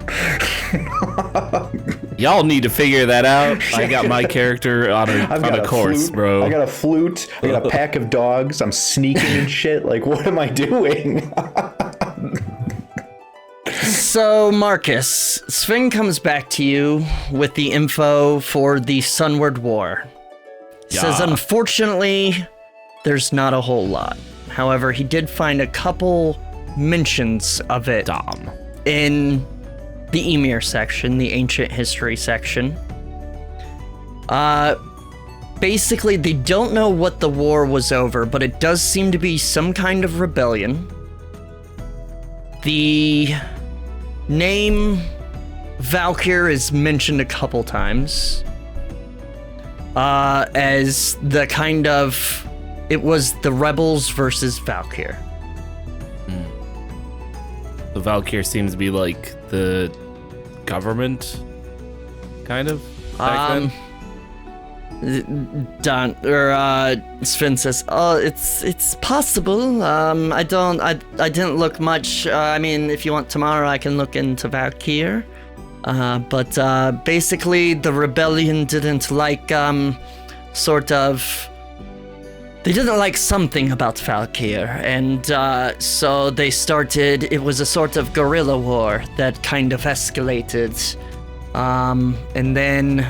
Y'all need to figure that out. I got my character on a course, flute, bro. I got a flute. I got a pack of dogs. I'm sneaking and shit. Like, what am I doing? So, Marcus, Sven comes back to you with the info for the Sunward War. Says, unfortunately, there's not a whole lot. However, he did find a couple mentions of it in the Ymir section, the ancient history section. Basically, they don't know what the war was over, but it does seem to be some kind of rebellion. The name Valkyr is mentioned a couple times as the kind of, it was the rebels versus Valkyr. The Valkyr seems to be like the government, kind of. Back then. Sven says, "Oh, it's possible. I didn't look much. I mean, if you want tomorrow, I can look into Valkyr. But basically, the rebellion didn't like They didn't like something about Valkyr, and so they started. It was a sort of guerrilla war that kind of escalated, and then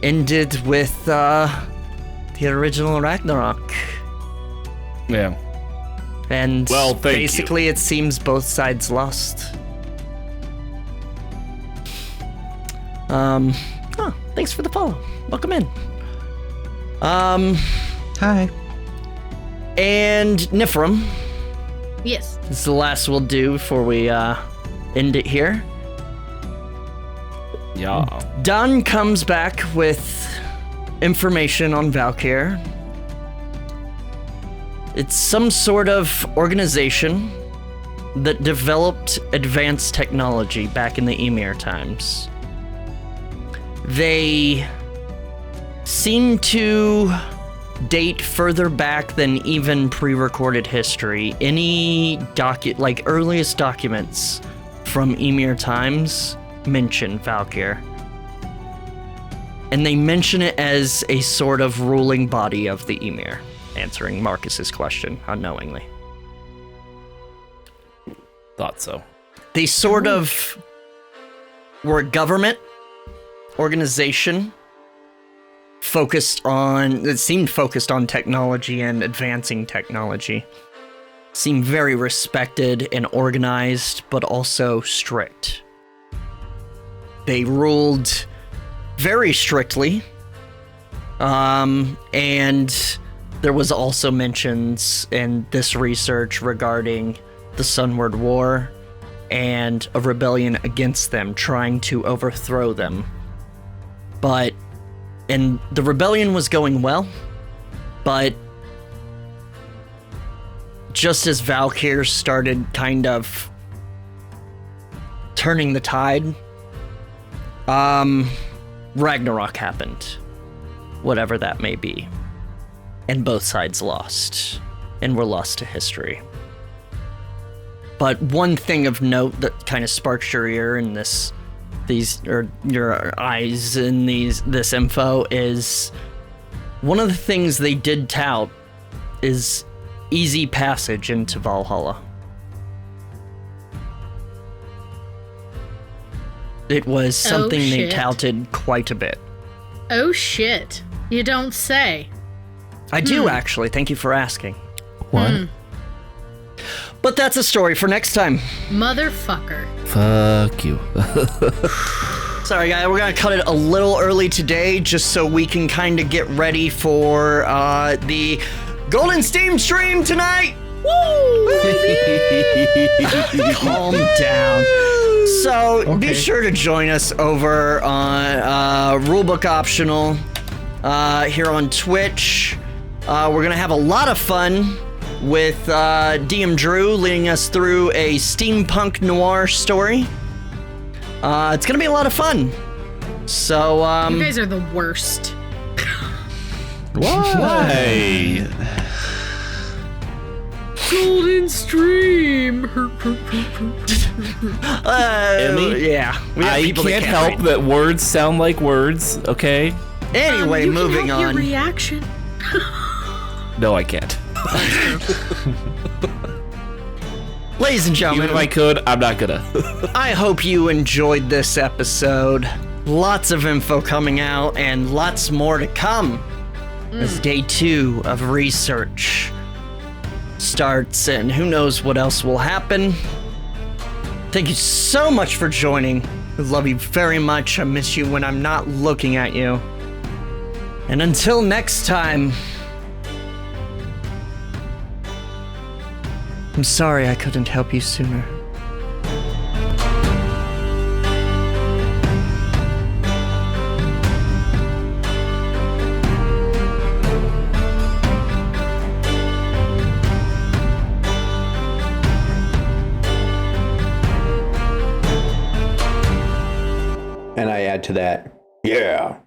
ended with the original Ragnarok. Yeah. And Well, thank you. basically, it seems both sides lost. Thanks for the follow. Welcome in. Hi. And Nifrim. Yes. This is the last we'll do before we end it here. Yeah. Don comes back with information on Valkyr. It's some sort of organization that developed advanced technology back in the Ymir times. They seem to date further back than even pre-recorded history. Any earliest documents from Ymir times mention Valkyr. and they mention it as a sort of ruling body of the Ymir, answering Marcus's question unknowingly. Thought so. They sort of were a government organization seemed focused on technology and advancing technology. Seemed very respected and organized, but also strict. They ruled very strictly, and there was also mentions in this research regarding the Sunward War and a rebellion against them, trying to overthrow them. And the rebellion was going well, but just as Valkyr started kind of turning the tide, Ragnarok happened, whatever that may be, and both sides lost, and were lost to history. But one thing of note that kind of sparks your ear in your eyes in this info is one of the things they did tout is easy passage into Valhalla. It was something they touted quite a bit. Oh shit. You don't say. I do actually, thank you for asking. What? But that's a story for next time. Motherfucker. Fuck you. Sorry, guys, we're gonna cut it a little early today just so we can kind of get ready for the Golden Steam stream tonight. Woo! Calm down. So be sure to join us over on Rulebook Optional here on Twitch. We're gonna have a lot of fun with DM Drew leading us through a steampunk noir story. It's gonna be a lot of fun. So, you guys are the worst. Why? Golden Stream. Emmy? Yeah. We have I people that can't help read. that words sound like words, okay? Anyway, you moving can help on. Your reaction. No, I can't. Ladies and gentlemen, Even if I could, I'm not gonna. I hope you enjoyed this episode. Lots of info coming out and lots more to come as day 2 of research starts, and who knows what else will happen. Thank you so much for joining. I love you very much. I miss you when I'm not looking at you. And until next time, I'm sorry I couldn't help you sooner. And I add to that, yeah.